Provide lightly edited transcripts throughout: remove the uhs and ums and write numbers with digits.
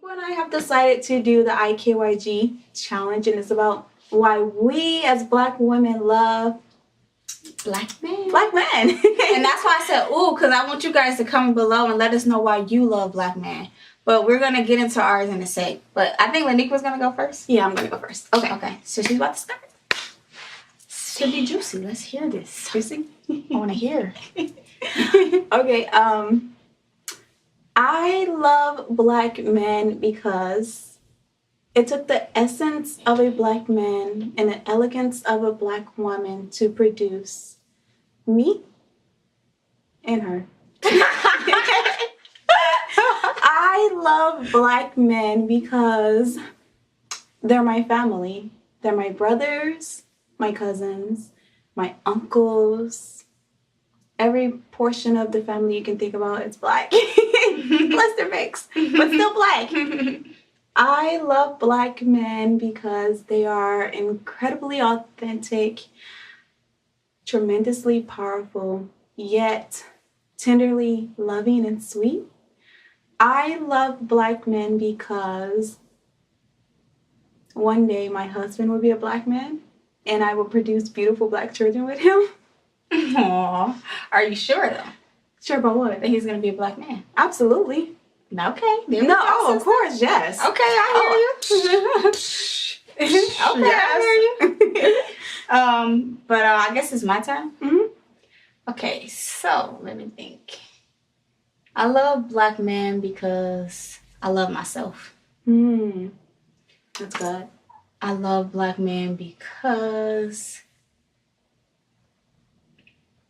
and I have decided to do the IKYG challenge, and it's about why we as Black women love Black men. Black men. And that's why I said, ooh, because I want you guys to comment below and let us know why you love Black men. But we're going to get into ours in a sec. But I think Lanique was going to go first. Yeah, I'm going to go first. Okay. So she's about to start. Should be juicy. Let's hear this. Juicy? I want to hear. Okay, I love Black men because it took the essence of a Black man and the elegance of a Black woman to produce me and her. I love Black men because they're my family. They're my brothers, my cousins, my uncles. Every portion of the family you can think about is Black. Plus they're mixed, but still Black. I love Black men because they are incredibly authentic, tremendously powerful, yet tenderly loving and sweet. I love Black men because one day my husband will be a Black man and I will produce beautiful Black children with him. Aww. Are you sure though? Sure about what? That he's going to be a Black man? Absolutely. Okay. Of course, yes. Okay, I hear you. Okay, I hear you. But I guess it's my turn. Mm-hmm. Okay, so let me think. I love Black men because I love myself. That's good. I love Black men because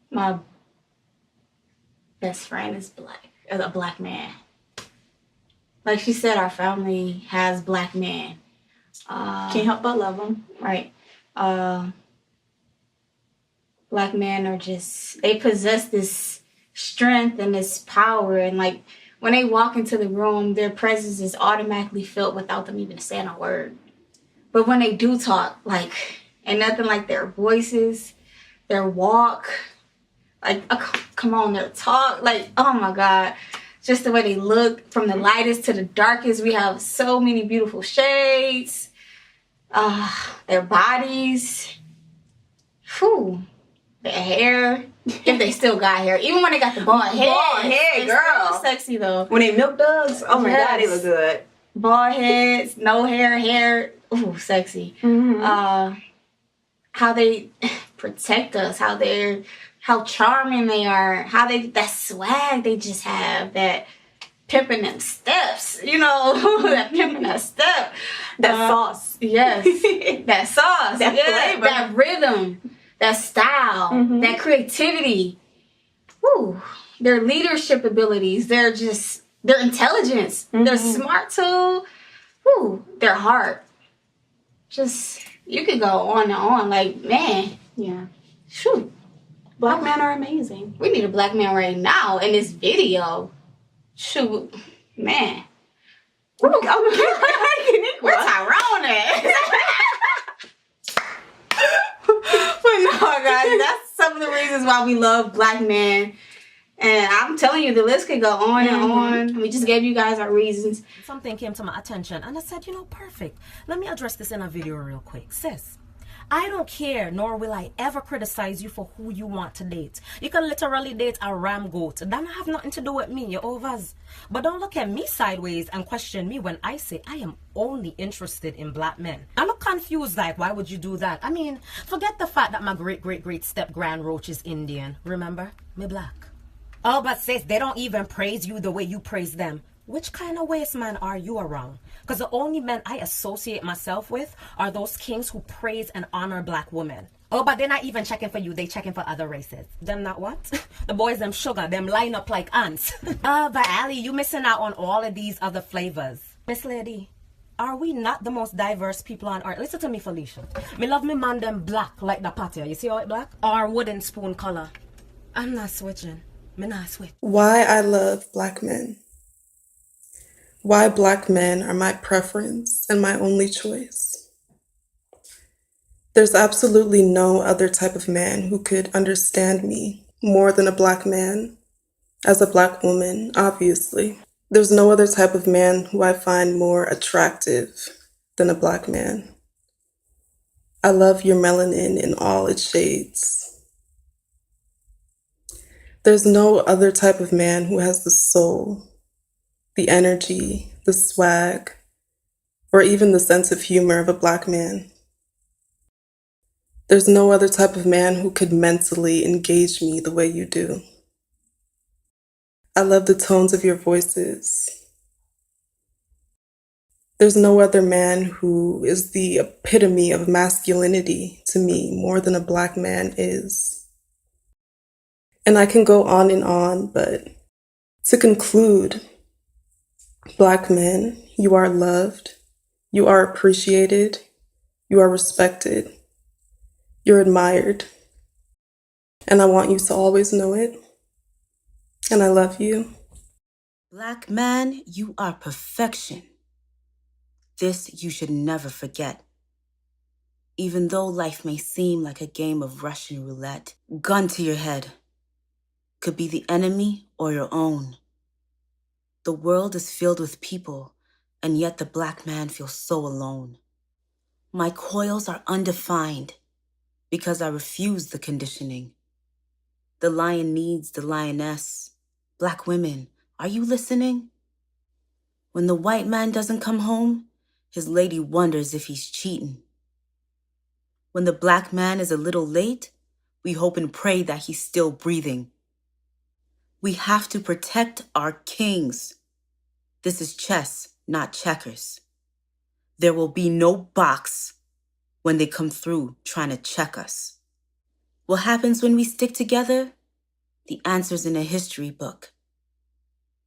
my best friend is a Black man. Like she said, our family has Black men. Can't help but love them. Right. Black men are they possess this strength and this power. And like when they walk into the room, their presence is automatically felt without them even saying a word. But when they do talk, ain't nothing like their voices, their walk, come on, their talk. Oh my God. Just the way they look, from the lightest to the darkest. We have so many beautiful shades. Their bodies. Whew. Their hair. If they still got hair. Even when they got the bald head. Bald head, girl. Still sexy though. When they milk dugs, oh my God, they look good. Bald heads, no hair. Ooh, sexy. Mm-hmm. How they protect us. How charming they are. That swag they just have. That pimping them steps. That pimping that step. That sauce. Yes. That sauce. That flavor. That rhythm. That style. Mm-hmm. That creativity. Woo. Their leadership abilities. Their intelligence. Mm-hmm. They're smart too. Woo. Their heart. You could go on and on. Man. Yeah. Shoot. Black men are amazing. We need a Black man right now in this video. Shoot, man. Where Tyrone at? But no, guys, that's some of the reasons why we love Black men. And I'm telling you, the list could go on and on. We just gave you guys our reasons. Something came to my attention and I said, perfect. Let me address this in a video real quick. Sis, I don't care, nor will I ever criticize you for who you want to date. You can literally date a ram goat. That don't have nothing to do with me, you overs. But don't look at me sideways and question me when I say I am only interested in Black men. I look confused why would you do that? Forget the fact that my great step grand roach is Indian. Remember? Me Black. Oh, but sis, they don't even praise you the way you praise them. Which kind of waste man are you around? Because the only men I associate myself with are those kings who praise and honor Black women. Oh, but they're not even checking for you. They checking for other races. Them not what? The boys, them sugar. Them line up like ants. But Ali, you missing out on all of these other flavors. Miss Lady, are we not the most diverse people on earth? Listen to me, Felicia. Me love me man them black like the patio. You see how it black? Or wooden spoon color. I'm not switching. Me not switch. Why I love Black men. Why Black men are my preference and my only choice. There's absolutely no other type of man who could understand me more than a Black man, as a Black woman, obviously. There's no other type of man who I find more attractive than a Black man. I love your melanin in all its shades. There's no other type of man who has the soul, the energy, the swag, or even the sense of humor of a Black man. There's no other type of man who could mentally engage me the way you do. I love the tones of your voices. There's no other man who is the epitome of masculinity to me more than a Black man is. And I can go on, but to conclude, Black men, you are loved, you are appreciated, you are respected, you're admired, and I want you to always know it. And I love you. Black man, you are perfection. This you should never forget. Even though life may seem like a game of Russian roulette, gun to your head. Could be the enemy or your own. The world is filled with people, and yet the Black man feels so alone. My coils are undefined because I refuse the conditioning. The lion needs the lioness. Black women, are you listening? When the white man doesn't come home, his lady wonders if he's cheating. When the Black man is a little late, we hope and pray that he's still breathing. We have to protect our kings. This is chess, not checkers. There will be no box when they come through trying to check us. What happens when we stick together? The answer's in a history book.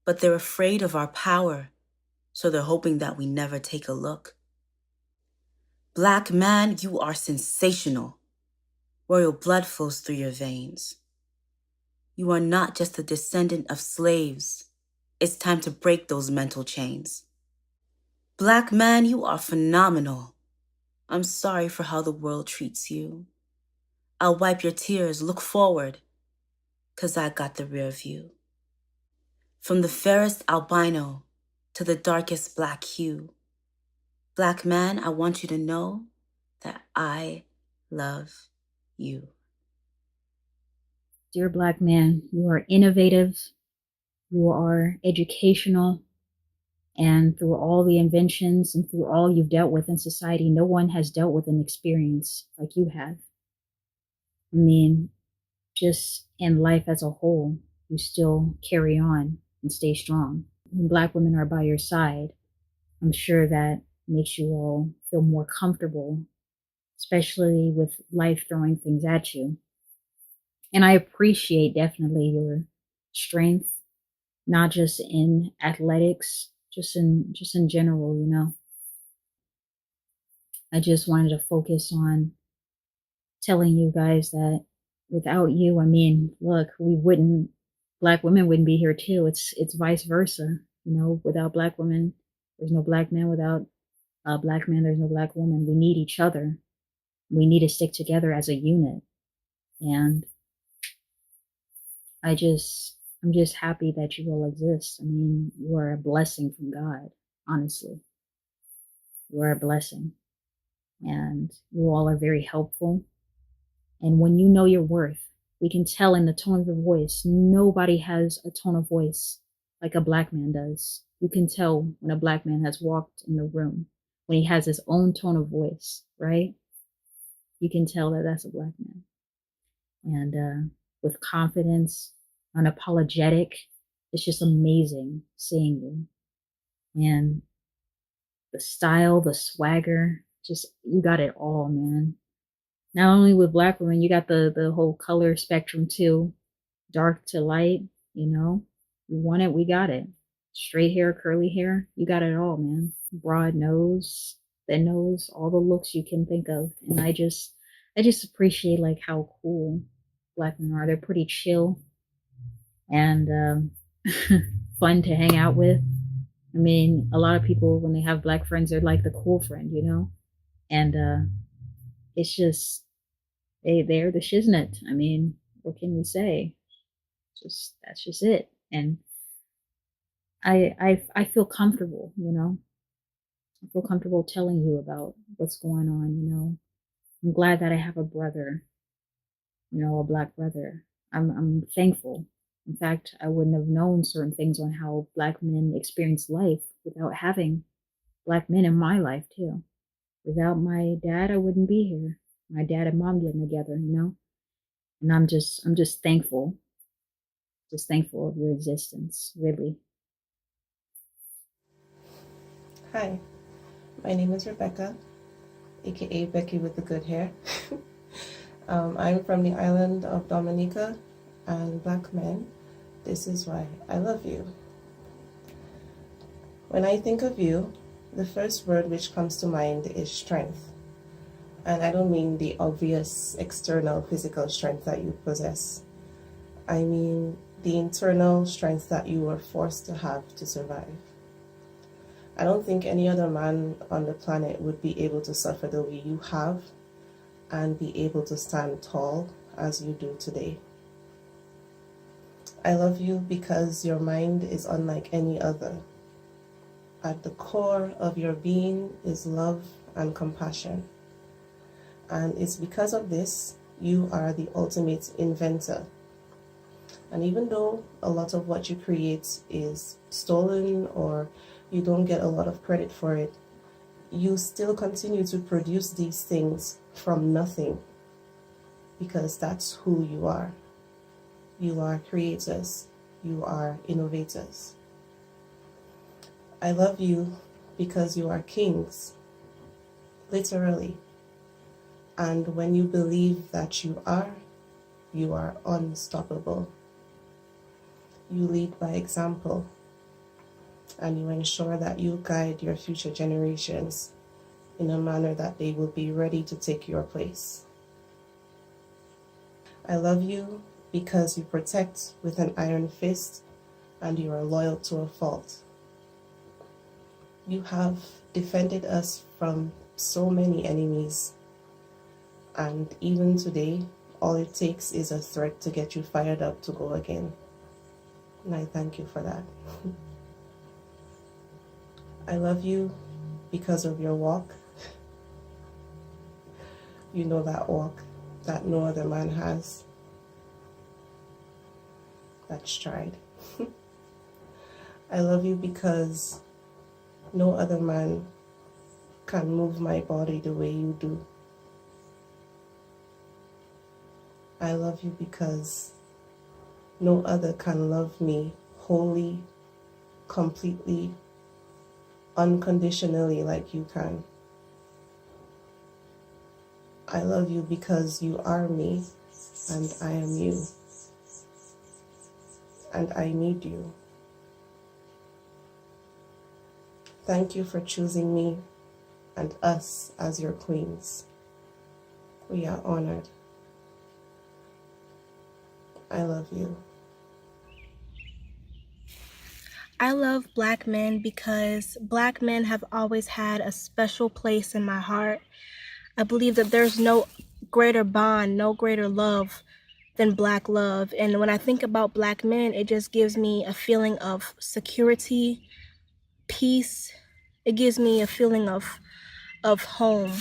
But they're afraid of our power, so they're hoping that we never take a look. Black man, you are sensational. Royal blood flows through your veins. You are not just a descendant of slaves. It's time to break those mental chains. Black man, you are phenomenal. I'm sorry for how the world treats you. I'll wipe your tears, look forward, 'cause I got the rear view. From the fairest albino to the darkest black hue, Black man, I want you to know that I love you. Dear Black man, you are innovative, you are educational, and through all the inventions and through all you've dealt with in society, no one has dealt with an experience like you have. I mean, just in life as a whole, you still carry on and stay strong. When Black women are by your side, I'm sure that makes you all feel more comfortable, especially with life throwing things at you. And I appreciate definitely your strength, not just in athletics, just in general, you know. I just wanted to focus on telling you guys that without you, I mean, look, Black women wouldn't be here too. It's vice versa, you know. Without Black women, there's no Black man. Without a Black man, there's no Black woman. We need each other. We need to stick together as a unit. And I'm just happy that you all exist. I mean, you are a blessing from God, honestly. You are a blessing. And you all are very helpful. And when you know your worth, we can tell in the tone of your voice. Nobody has a tone of voice like a Black man does. You can tell when a Black man has walked in the room, when he has his own tone of voice, right? You can tell that that's a Black man. And with confidence, unapologetic, it's just amazing seeing you. And the style, the swagger, just, you got it all, man. Not only with Black women, you got the whole color spectrum too. Dark to light, you know. You want it, we got it. Straight hair, curly hair, you got it all, man. Broad nose, thin nose, all the looks you can think of. And I just appreciate like how cool Black men are. They're pretty chill and fun to hang out with. I mean, a lot of people, when they have Black friends, they're like the cool friend, you know? And it's just, they're the shiznit. I mean, what can we say? That's just it. And I feel comfortable, you know. I feel comfortable telling you about what's going on, you know. I'm glad that I have a brother, you know, a Black brother. I'm thankful. In fact, I wouldn't have known certain things on how Black men experience life without having Black men in my life too. Without my dad, I wouldn't be here. My dad and mom getting together, you know. And I'm just thankful of your existence, really. Hi, my name is Rebecca, aka Becky with the good hair. I'm from the island of Dominica, and Black men, this is why I love you. When I think of you, the first word which comes to mind is strength. And I don't mean the obvious external physical strength that you possess. I mean the internal strength that you were forced to have to survive. I don't think any other man on the planet would be able to suffer the way you have and be able to stand tall as you do today. I love you because your mind is unlike any other. At the core of your being is love and compassion. And it's because of this, you are the ultimate inventor. And even though a lot of what you create is stolen or you don't get a lot of credit for it, you still continue to produce these things from nothing because that's who you are. You are creators. You are innovators. I love you because you are kings, literally. And when you believe that you are unstoppable. You lead by example, and you ensure that you guide your future generations in a manner that they will be ready to take your place. I love you because you protect with an iron fist and you are loyal to a fault. You have defended us from so many enemies, and even today, all it takes is a threat to get you fired up to go again. And I thank you for that. I love you because of your walk. You know that walk that no other man has. That stride. I love you because no other man can move my body the way you do. I love you because no other can love me wholly, completely, unconditionally like you can. I love you because you are me and I am you. And I need you. Thank you for choosing me and us as your queens. We are honored. I love you. I love Black men because Black men have always had a special place in my heart. I believe that there's no greater bond, no greater love than Black love. And when I think about Black men, it just gives me a feeling of security, peace. It gives me a feeling of home.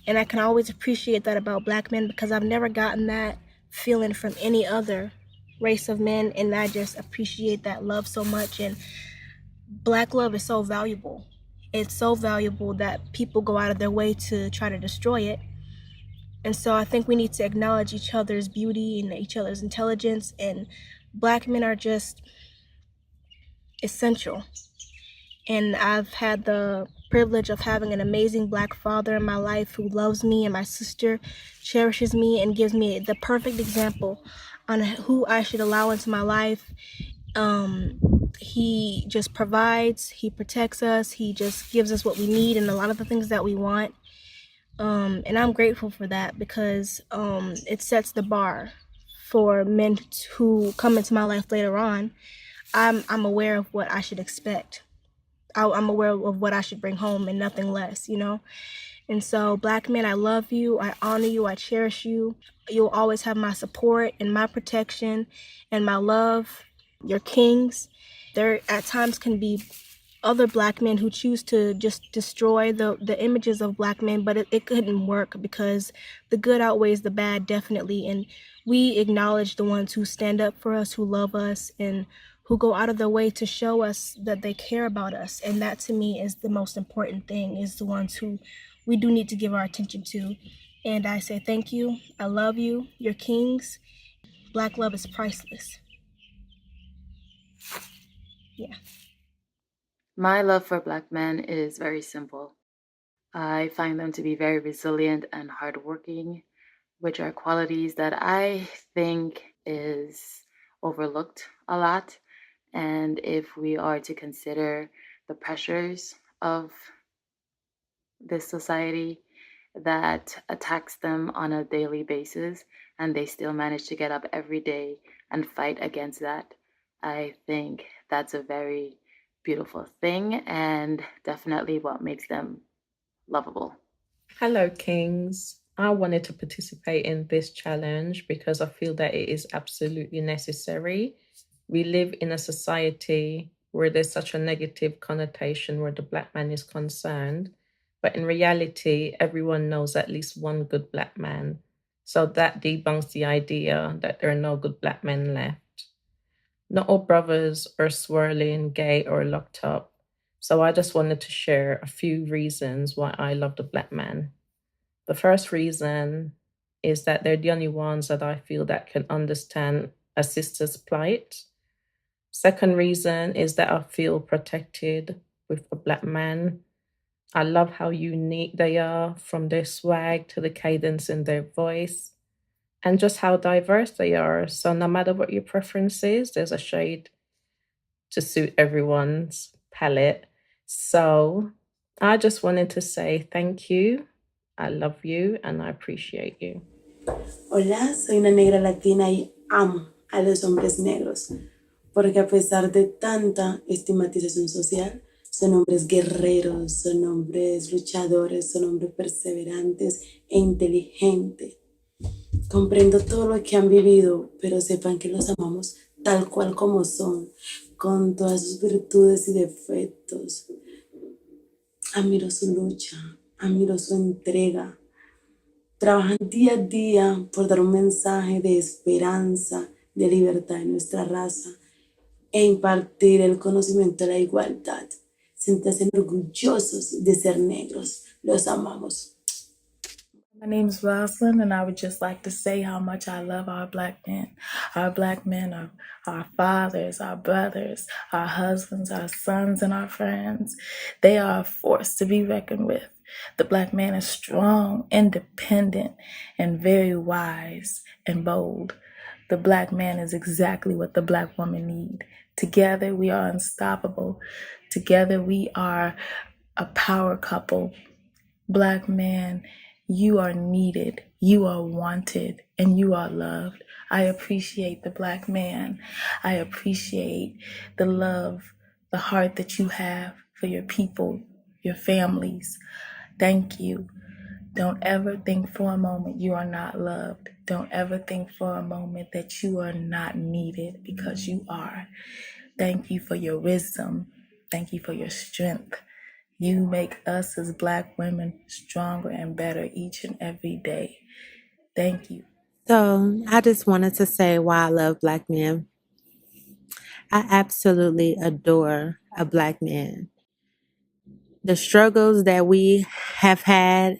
And I can always appreciate that about Black men because I've never gotten that feeling from any other race of men. And I just appreciate that love so much. And Black love is so valuable. It's so valuable that people go out of their way to try to destroy it. And so I think we need to acknowledge each other's beauty and each other's intelligence. And Black men are just essential. And I've had the privilege of having an amazing Black father in my life who loves me, and my sister cherishes me and gives me the perfect example on who I should allow into my life. He just provides, he protects us, he just gives us what we need and a lot of the things that we want. And I'm grateful for that because it sets the bar for men who come into my life later on. I'm aware of what I should expect. I'm aware of what I should bring home and nothing less, you know? And so, Black men, I love you, I honor you, I cherish you. You'll always have my support and my protection and my love. You're kings. There at times can be other black men who choose to just destroy the images of black men, but it couldn't work because the good outweighs the bad, definitely. And we acknowledge the ones who stand up for us, who love us, and who go out of their way to show us that they care about us. And that to me is the most important thing, is the ones who we do need to give our attention to. And I say thank you. I love you. You're kings. Black love is priceless. Yeah. My love for Black men is very simple. I find them to be very resilient and hardworking, which are qualities that I think is overlooked a lot. And if we are to consider the pressures of this society that attacks them on a daily basis, and they still manage to get up every day and fight against that, I think that's a very beautiful thing and definitely what makes them lovable. Hello, Kings. I wanted to participate in this challenge because I feel that it is absolutely necessary. We live in a society where there's such a negative connotation where the Black man is concerned. But in reality, everyone knows at least one good Black man. So that debunks the idea that there are no good Black men left. Not all brothers are swirling, gay, or locked up. So I just wanted to share a few reasons why I love the Black man. The first reason is that they're the only ones that I feel that can understand a sister's plight. Second reason is that I feel protected with a Black man. I love how unique they are, from their swag to the cadence in their voice, and just how diverse they are. So no matter what your preference is, there's a shade to suit everyone's palette. So I just wanted to say thank you. I love you and I appreciate you. Hola, soy una negra latina y amo a los hombres negros, porque a pesar de tanta estigmatización social, son hombres guerreros, son hombres luchadores, son hombres perseverantes e inteligentes. Comprendo todo lo que han vivido, pero sepan que los amamos tal cual como son, con todas sus virtudes y defectos. Admiro su lucha, admiro su entrega. Trabajan día a día por dar un mensaje de esperanza, de libertad en nuestra raza e impartir el conocimiento de la igualdad. Siéntanse orgullosos de ser negros. Los amamos. My name is Rosalind, and I would just like to say how much I love our Black men. Our Black men are our fathers, our brothers, our husbands, our sons, and our friends. They are a force to be reckoned with. The Black man is strong, independent, and very wise and bold. The Black man is exactly what the Black woman needs. Together, we are unstoppable. Together, we are a power couple. Black man, you are needed, you are wanted, and you are loved. I appreciate the Black man. I appreciate the love, the heart that you have for your people, your families. Thank you. Don't ever think for a moment you are not loved. Don't ever think for a moment that you are not needed, because you are. Thank you for your wisdom. Thank you for your strength. You make us as Black women stronger and better each and every day. Thank you. So I just wanted to say why I love Black men. I absolutely adore a Black man. The struggles that we have had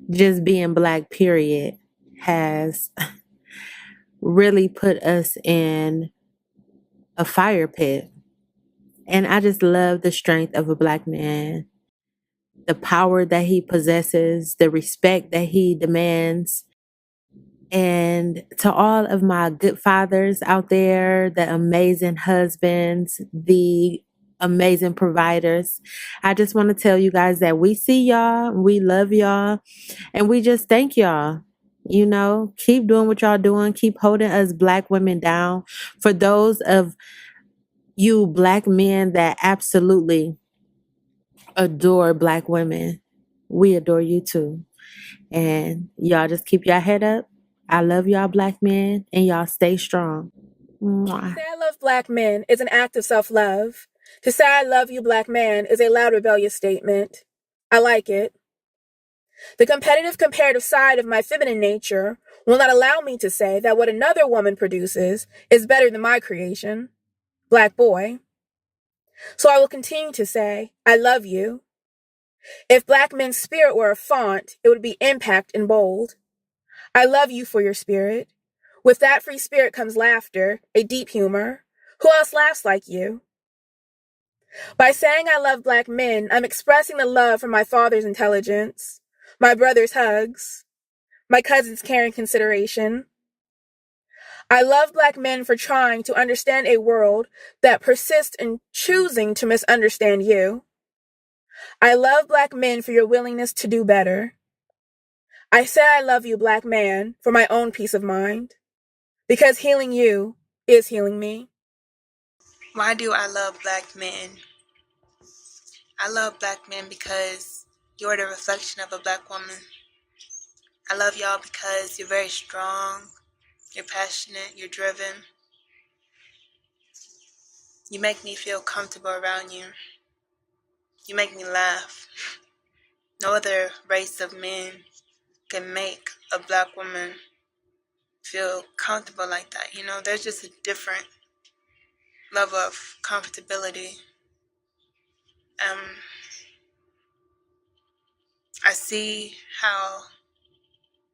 just being Black, period, has really put us in a fire pit. And I just love the strength of a Black man, the power that he possesses, the respect that he demands. And to all of my good fathers out there, the amazing husbands, the amazing providers, I just want to tell you guys that we see y'all, we love y'all, and we just thank y'all. You know, keep doing what y'all doing. Keep holding us Black women down. For those of you Black men that absolutely adore Black women, we adore you too. And y'all just keep your head up. I love y'all Black men, and y'all stay strong. Mwah. To say I love black men is an act of self-love. To say I love you, black man, is a loud, rebellious statement. I like it. The competitive, comparative side of my feminine nature will not allow me to say that what another woman produces is better than my creation, black boy. So I will continue to say, I love you. If black men's spirit were a font, it would be impact in bold. I love you for your spirit. With that free spirit comes laughter, a deep humor. Who else laughs like you? By saying I love black men, I'm expressing the love for my father's intelligence, my brother's hugs, my cousin's caring consideration. I love black men for trying to understand a world that persists in choosing to misunderstand you. I love black men for your willingness to do better. I say I love you, black man, for my own peace of mind, because healing you is healing me. Why do I love black men? I love black men because you're the reflection of a black woman. I love y'all because you're very strong, you're passionate, you're driven. You make me feel comfortable around you. You make me laugh. No other race of men can make a black woman feel comfortable like that. You know, there's just a different level of comfortability. I see how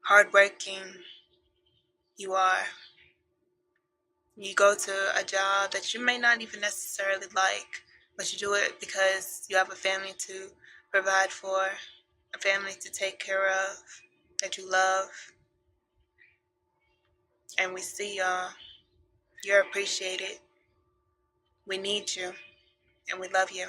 hardworking you are. You go to a job that you may not even necessarily like, but you do it because you have a family to provide for, a family to take care of, that you love. And we see y'all. You're appreciated. We need you, and we love you.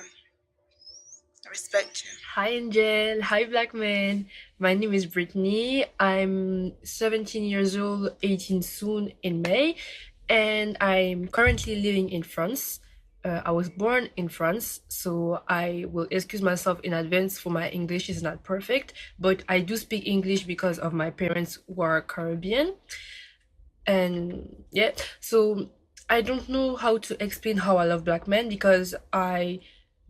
I respect you. Hi Angel, hi black man. My name is Brittany. I'm 17 years old, 18 soon in May, and I'm currently living in France. I was born in France, so I will excuse myself in advance for my English is not perfect, but I do speak English because of my parents who are Caribbean. And yeah, so I don't know how to explain how I love black men because I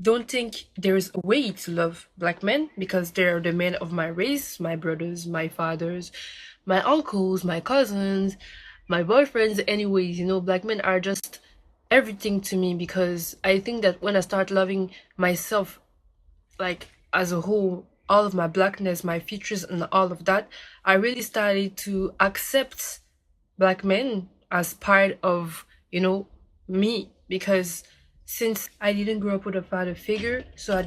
don't think there's a way to love black men because they're the men of my race, my brothers, my fathers, my uncles, my cousins, my boyfriends. Anyways, you know, black men are just everything to me because I think that when I start loving myself, like as a whole, all of my blackness, my features, and all of that, I really started to accept black men as part of, you know, me because since I didn't grow up with a father figure, so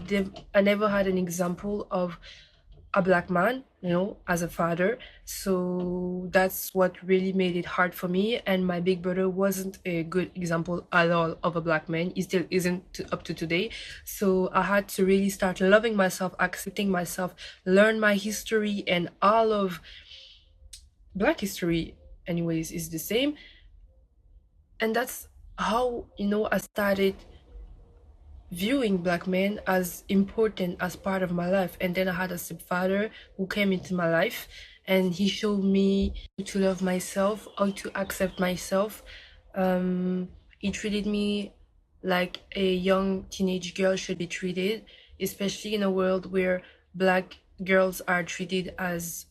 I never had an example of a black man, you know, as a father. So that's what really made it hard for me. And my big brother wasn't a good example at all of a black man. He still isn't up to today. So I had to really start loving myself, accepting myself, learn my history, and all of black history anyways is the same. And that's how, you know, I started viewing black men as important as part of my life. And then I had a stepfather who came into my life and he showed me to love myself, how to accept myself. He treated me like a young teenage girl should be treated, especially in a world where black girls are treated as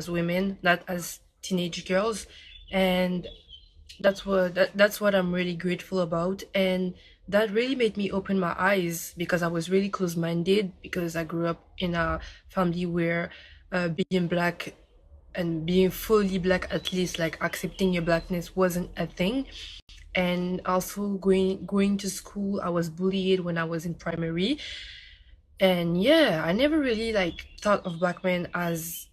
women, not as teenage girls. And that's what I'm really grateful about. And that really made me open my eyes because I was really close-minded because I grew up in a family where being black and being fully black, at least like accepting your blackness, wasn't a thing. And also going to school, I was bullied when I was in primary. And yeah, I never really like thought of black men as,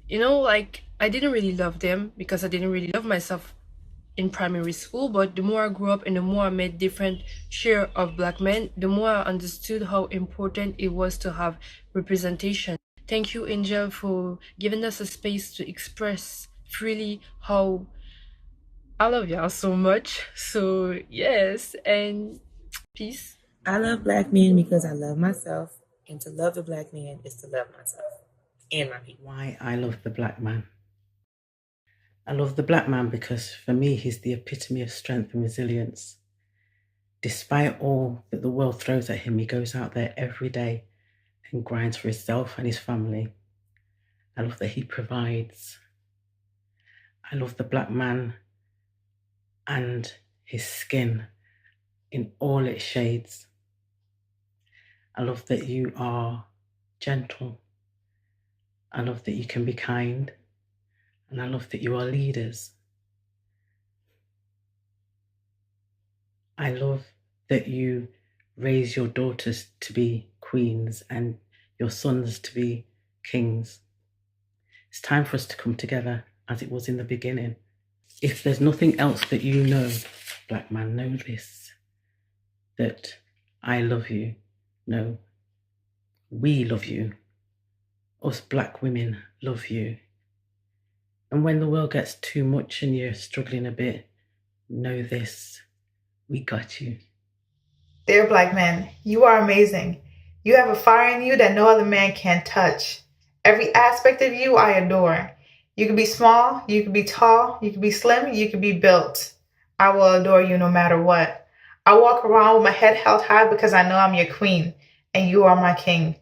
you know, like I didn't really love them because I didn't really love myself in primary school. But the more I grew up and the more I met different share of black men, the more I understood how important it was to have representation. Thank you, Angel, for giving us a space to express freely how I love y'all so much. So yes, and peace. I love black men because I love myself, and to love a black man is to love myself and my people. Why I love the black man. I love the black man because for me, he's the epitome of strength and resilience. Despite all that the world throws at him, he goes out there every day and grinds for himself and his family. I love that he provides. I love the black man and his skin in all its shades. I love that you are gentle. I love that you can be kind. And I love that you are leaders. I love that you raise your daughters to be queens and your sons to be kings. It's time for us to come together as it was in the beginning. If there's nothing else that you know, black man, know this, that I love you. No, we love you. Us black women love you. And when the world gets too much and you're struggling a bit, know this, we got you. Dear black man, you are amazing. You have a fire in you that no other man can touch. Every aspect of you I adore. You can be small, you can be tall, you can be slim, you can be built. I will adore you no matter what. I walk around with my head held high because I know I'm your queen and you are my king.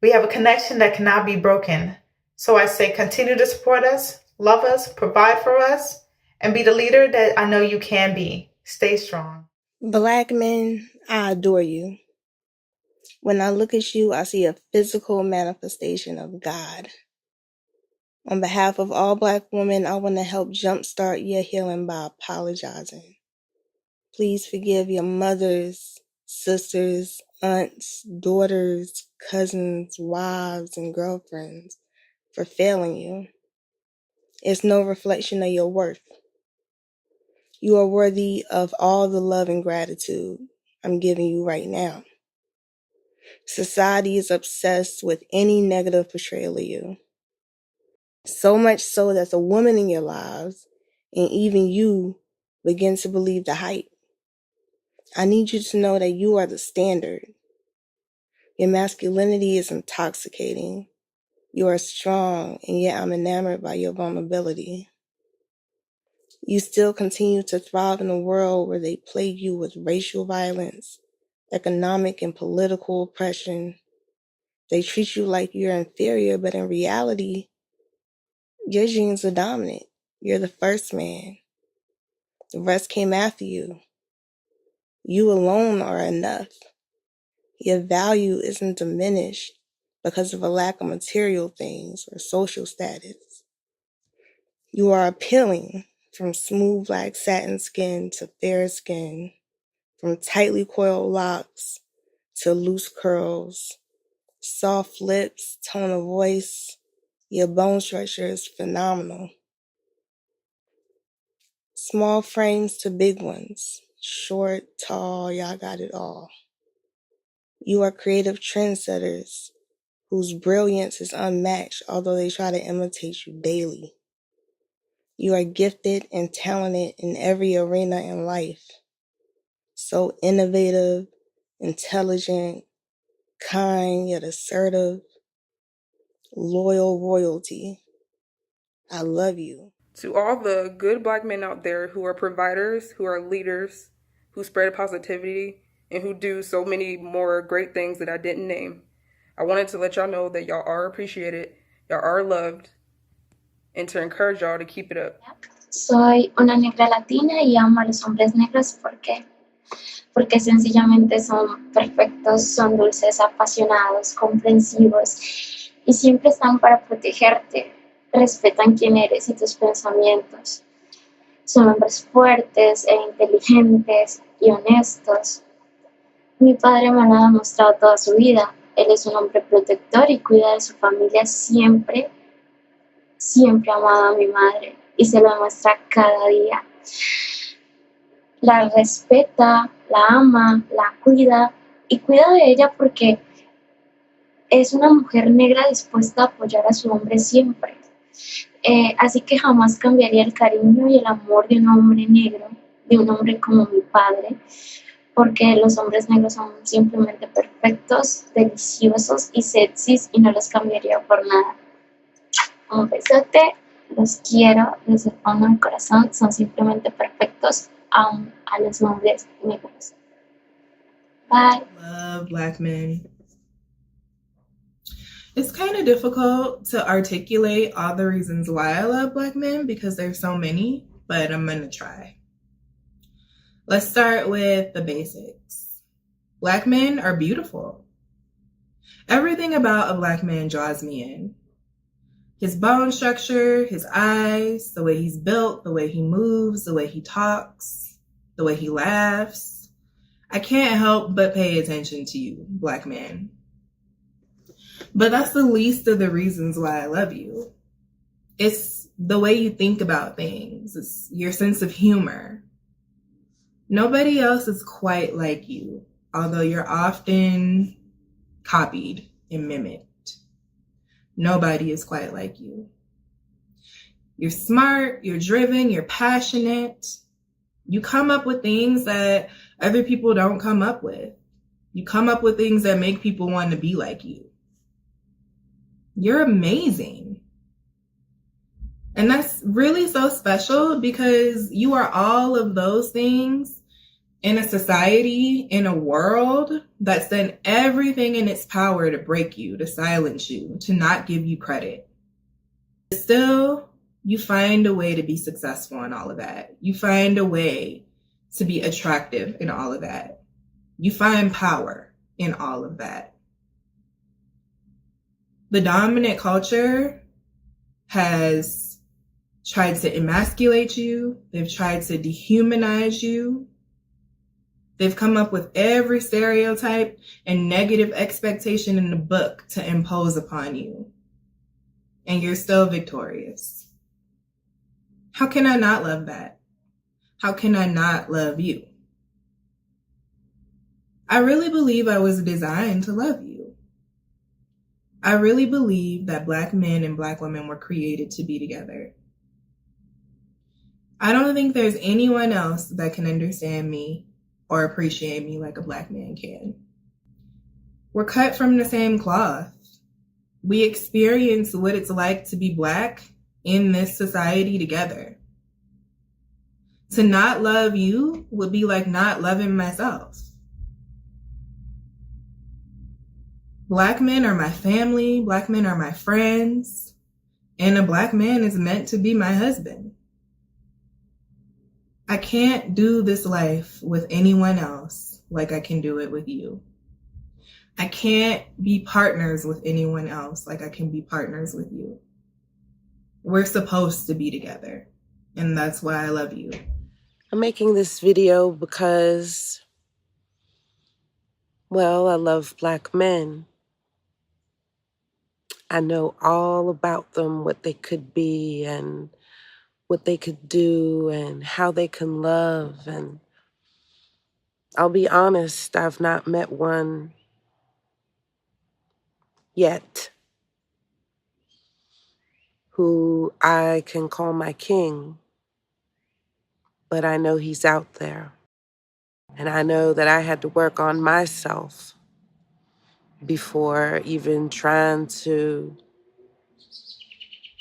We have a connection that cannot be broken. So I say continue to support us, love us, provide for us, and be the leader that I know you can be. Stay strong. Black men, I adore you. When I look at you, I see a physical manifestation of God. On behalf of all black women, I want to help jumpstart your healing by apologizing. Please forgive your mothers, sisters, aunts, daughters, cousins, wives, and girlfriends for failing you. It's no reflection of your worth. You are worthy of all the love and gratitude I'm giving you right now. Society is obsessed with any negative portrayal of you. So much so that the women in your lives, and even you, begin to believe the hype. I need you to know that you are the standard. Your masculinity is intoxicating. You are strong, and yet I'm enamored by your vulnerability. You still continue to thrive in a world where they plague you with racial violence, economic and political oppression. They treat you like you're inferior, but in reality, your genes are dominant. You're the first man. The rest came after you. You alone are enough. Your value isn't diminished because of a lack of material things or social status. You are appealing, from smooth black satin skin to fair skin, from tightly coiled locks to loose curls, soft lips, tone of voice. Your bone structure is phenomenal. Small frames to big ones, short, tall, y'all got it all. You are creative trendsetters whose brilliance is unmatched, although they try to imitate you daily. You are gifted and talented in every arena in life. So innovative, intelligent, kind yet assertive, loyal royalty. I love you. To all the good black men out there who are providers, who are leaders, who spread positivity, and who do so many more great things that I didn't name, I wanted to let y'all know that y'all are appreciated, y'all are loved, and to encourage y'all to keep it up. Soy una negra latina y amo a los hombres negros porque sencillamente son perfectos, son dulces, apasionados, comprensivos y siempre están para protegerte. Respetan quién eres y tus pensamientos. Son hombres fuertes e inteligentes y honestos. Mi padre me lo ha demostrado toda su vida. Él es un hombre protector y cuida de su familia siempre. Siempre ha amado a mi madre y se lo demuestra cada día. La respeta, la ama, la cuida y cuida de ella porque es una mujer negra dispuesta a apoyar a su hombre siempre. Así que jamás cambiaría el cariño y el amor de un hombre negro, de un hombre como mi padre, porque los hombres negros son simplemente perfectos, deliciosos y sexys y no los cambiaría por nada. Un besote Los quiero desde el fondo de mi corazón. Son simplemente perfectos. Amo a los hombres negros. Bye. Love Black men. It's kind of difficult to articulate all the reasons why I love Black men because there's so many, but I'm gonna try. Let's start with the basics. Black men are beautiful. Everything about a Black man draws me in. His bone structure, his eyes, the way he's built, the way he moves, the way he talks, the way he laughs. I can't help but pay attention to you, Black man. But that's the least of the reasons why I love you. It's the way you think about things. It's your sense of humor. Nobody else is quite like you, although you're often copied and mimicked. Nobody is quite like you. You're smart, you're driven, you're passionate. You come up with things that other people don't come up with. You come up with things that make people want to be like you. You're amazing. And that's really so special because you are all of those things in a society, in a world that's done everything in its power to break you, to silence you, to not give you credit. Still, you find a way to be successful in all of that. You find a way to be attractive in all of that. You find power in all of that. The dominant culture has tried to emasculate you. They've tried to dehumanize you. They've come up with every stereotype and negative expectation in the book to impose upon you. And you're still victorious. How can I not love that? How can I not love you? I really believe I was designed to love you. I really believe that Black men and Black women were created to be together. I don't think there's anyone else that can understand me or appreciate me like a Black man can. We're cut from the same cloth. We experience what it's like to be Black in this society together. To not love you would be like not loving myself. Black men are my family, Black men are my friends, and a Black man is meant to be my husband. I can't do this life with anyone else like I can do it with you. I can't be partners with anyone else like I can be partners with you. We're supposed to be together, and that's why I love you. I'm making this video because, well, I love Black men. I know all about them, what they could be and what they could do and how they can love. And I'll be honest, I've not met one yet who I can call my king, but I know he's out there. And I know that I had to work on myself before even trying to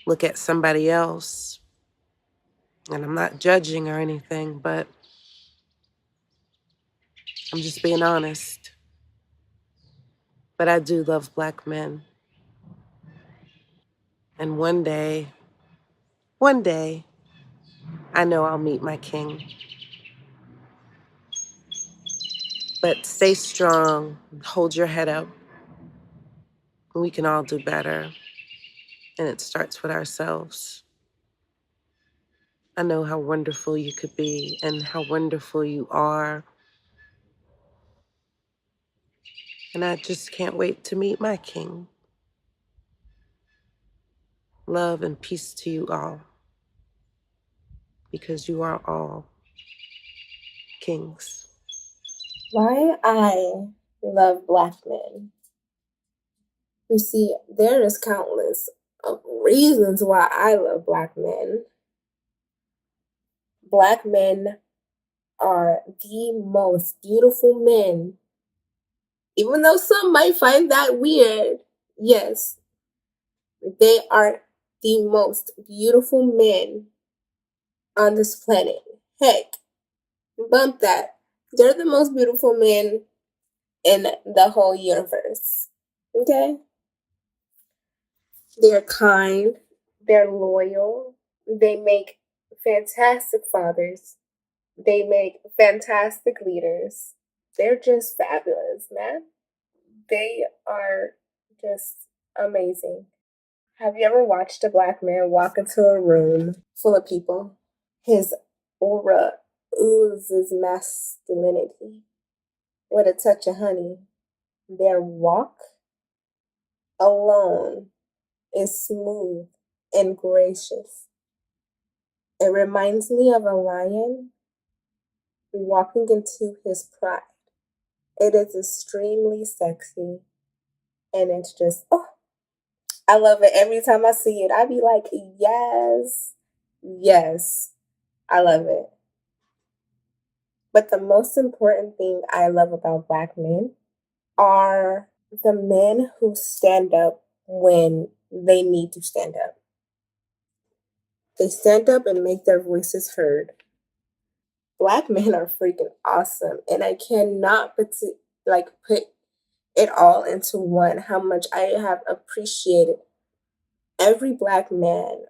look at somebody else. And I'm not judging or anything, but I'm just being honest. But I do love Black men. And one day, I know I'll meet my king. But stay strong, hold your head up. We can all do better. And it starts with ourselves. I know how wonderful you could be and how wonderful you are. And I just can't wait to meet my king. Love and peace to you all, because you are all kings. Why I love Black men. You see, there is countless of reasons why I love Black men. Black men are the most beautiful men. Even though some might find that weird, yes, they are the most beautiful men on this planet. Heck, bump that. They're the most beautiful men in the whole universe. Okay? They're kind, they're loyal, they make fantastic fathers, they make fantastic leaders. They're just fabulous, man. They are just amazing. Have you ever watched a black man walk into a room full of people? His aura oozes masculinity with a touch of honey. Their walk alone is smooth and gracious. It reminds me of a lion walking into his pride. It is extremely sexy, and it's just, oh, I love it. Every time I see it, I be like, yes, yes, I love it. But the most important thing I love about black men are the men who stand up when they need to stand up. They stand up and make their voices heard. Black men are freaking awesome, and I cannot put it all into one. How much I have appreciated every black man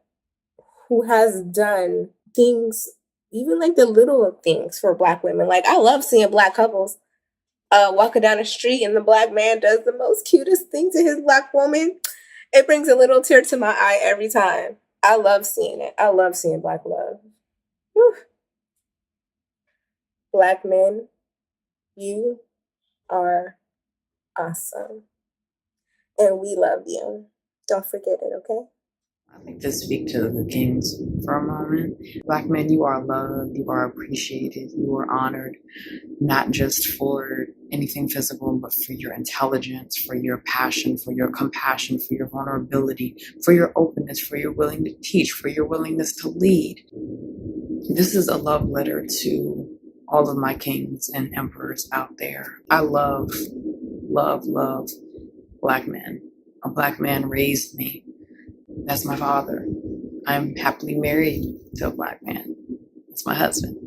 who has done things, even like the little things for black women. Like, I love seeing black couples walking down the street and the black man does the most cutest thing to his black woman. It brings a little tear to my eye every time. I love seeing it. I love seeing black love. Whew. Black men, you are awesome. And we love you. Don't forget it, okay? I'd like to speak to the kings for a moment. Black men, you are loved, you are appreciated, you are honored, not just for anything physical, but for your intelligence, for your passion, for your compassion, for your vulnerability, for your openness, for your willingness to teach, for your willingness to lead. This is a love letter to all of my kings and emperors out there. I love, love, love black men. A black man raised me. That's my father. I'm happily married to a black man. That's my husband.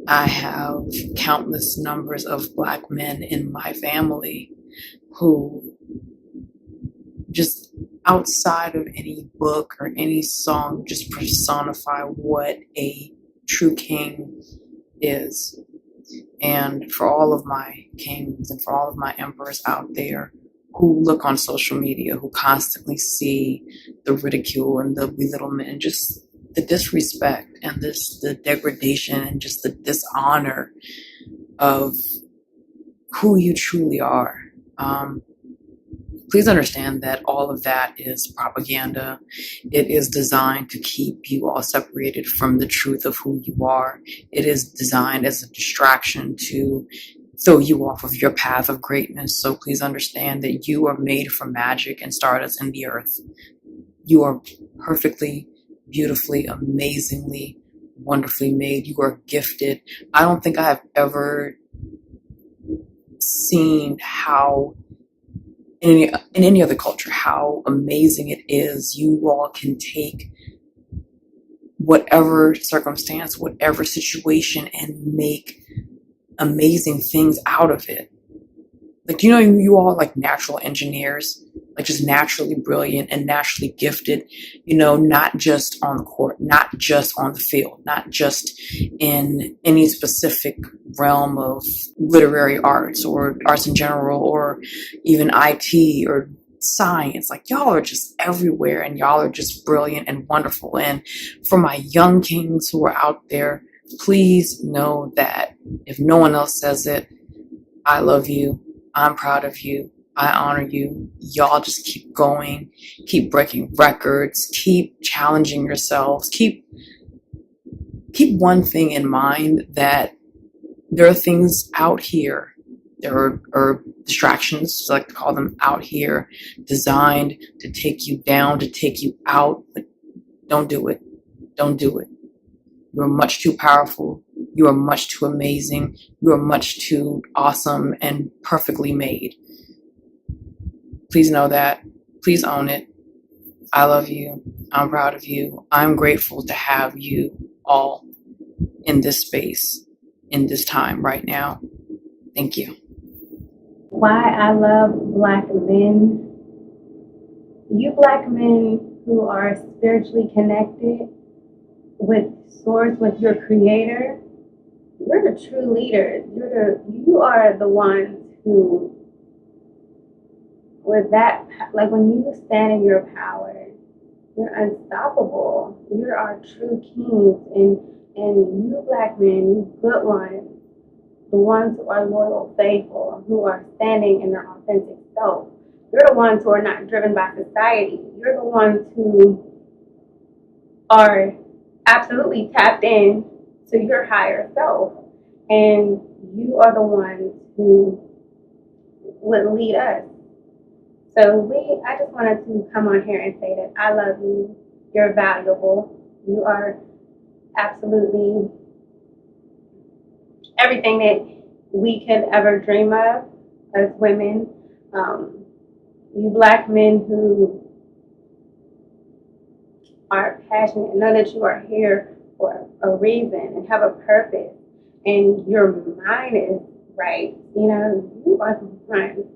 I have countless numbers of black men in my family who, just outside of any book or any song, just personify what a true king is. And for all of my kings and for all of my emperors out there who look on social media, who constantly see the ridicule and the belittlement and just the disrespect and the degradation and just the dishonor of who you truly are. Please understand that all of that is propaganda. It is designed to keep you all separated from the truth of who you are. It is designed as a distraction to throw you off of your path of greatness. So please understand that you are made for magic and stardust in the earth. You are perfectly, beautifully, amazingly, wonderfully made. You are gifted. I don't think I have ever seen how in any other culture, how amazing it is. You all can take whatever circumstance, whatever situation, and make amazing things out of it. Like, you know, you all are like natural engineers, like just naturally brilliant and naturally gifted, you know, not just on the court, not just on the field, not just in any specific realm of literary arts or arts in general, or even IT or science. Like, y'all are just everywhere and y'all are just brilliant and wonderful. And for my young kings who are out there, please know that if no one else says it, I love you. I'm proud of you. I honor you. Y'all just keep going, keep breaking records, keep challenging yourselves, keep one thing in mind, that there are things out here, there are distractions, I like to call them, out here, designed to take you down, to take you out, but don't do it. Don't do it. You are much too powerful. You are much too amazing. You are much too awesome and perfectly made. Please know that. Please own it. I love you. I'm proud of you. I'm grateful to have you all in this space, in this time right now. Thank you. Why I love Black men. You Black men who are spiritually connected with Source, with your Creator, you're the true leaders. You are the ones who, with that, like when you stand in your power, you're unstoppable. You're our true kings, and you Black men, you good ones, the ones who are loyal, faithful, who are standing in their authentic self. You're the ones who are not driven by society. You're the ones who are absolutely tapped in to your higher self. And you are the ones who would lead us. So I just wanted to come on here and say that I love you. You're valuable. You are absolutely everything that we could ever dream of as women. You Black men who are passionate, know that you are here for a reason and have a purpose, and your mind is right. You are sometimes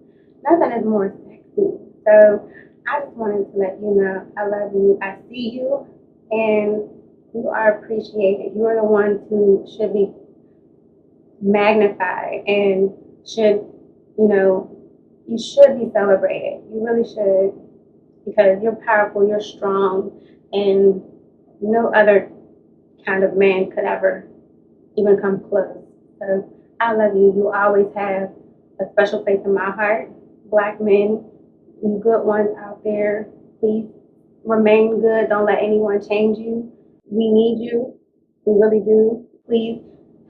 nothing is more sexy. So I just wanted to let you know I love you. I see you, and you are appreciated. You are the ones who should be magnified and you should be celebrated. You really should, because you're powerful, you're strong, and no other kind of man could ever even come close. So I love you. You always have a special place in my heart. Black men, you good ones out there, please remain good. Don't let anyone change you. We need you. We really do. Please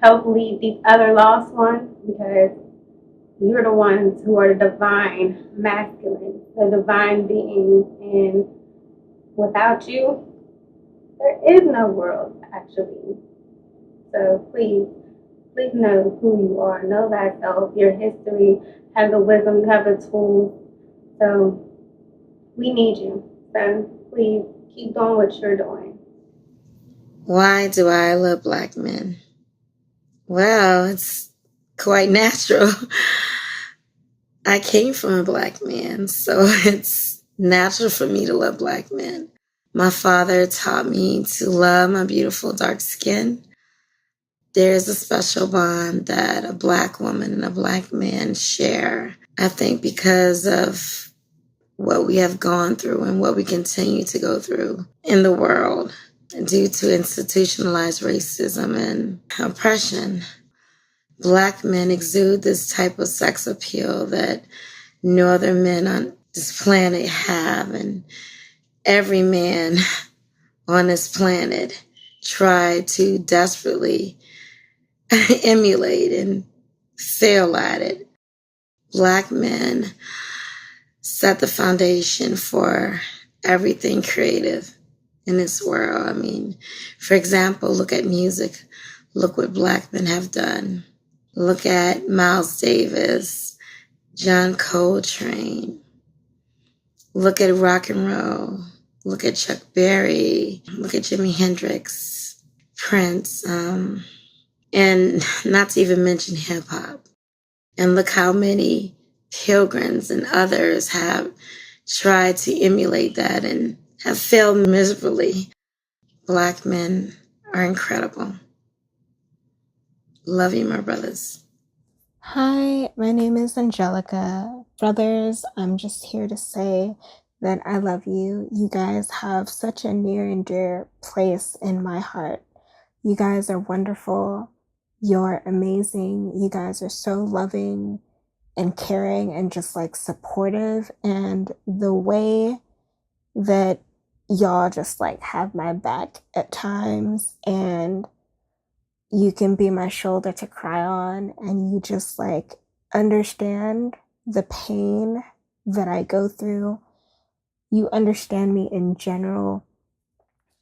help lead these other lost ones, because you're the ones who are the divine masculine, the divine being. And without you, there is no world, actually. So please know who you are. Know thyself, your history, have the wisdom, you have the tools. So we need you. So please keep doing what you're doing. Why do I love Black men? Well, it's quite natural. I came from a Black man, so it's natural for me to love Black men. My father taught me to love my beautiful dark skin. There's a special bond that a Black woman and a Black man share. I think because of what we have gone through and what we continue to go through in the world due to institutionalized racism and oppression. Black men exude this type of sex appeal that no other men on this planet have, and every man on this planet tried to desperately emulate and fail at it. Black men set the foundation for everything creative in this world. I mean, for example, look at music. Look what Black men have done. Look at Miles Davis, John Coltrane. Look at rock and roll. Look at Chuck Berry. Look at Jimi Hendrix, Prince, and not to even mention hip hop. And look how many pilgrims and others have tried to emulate that and have failed miserably. Black men are incredible. Love you, my brothers. Hi, my name is Angelica. Brothers, I'm just here to say that I love you. You guys have such a near and dear place in my heart. You guys are wonderful. You're amazing. You guys are so loving and caring and just like supportive. And the way that y'all just like have my back at times, and you can be my shoulder to cry on, and you just like understand the pain that I go through. You understand me in general.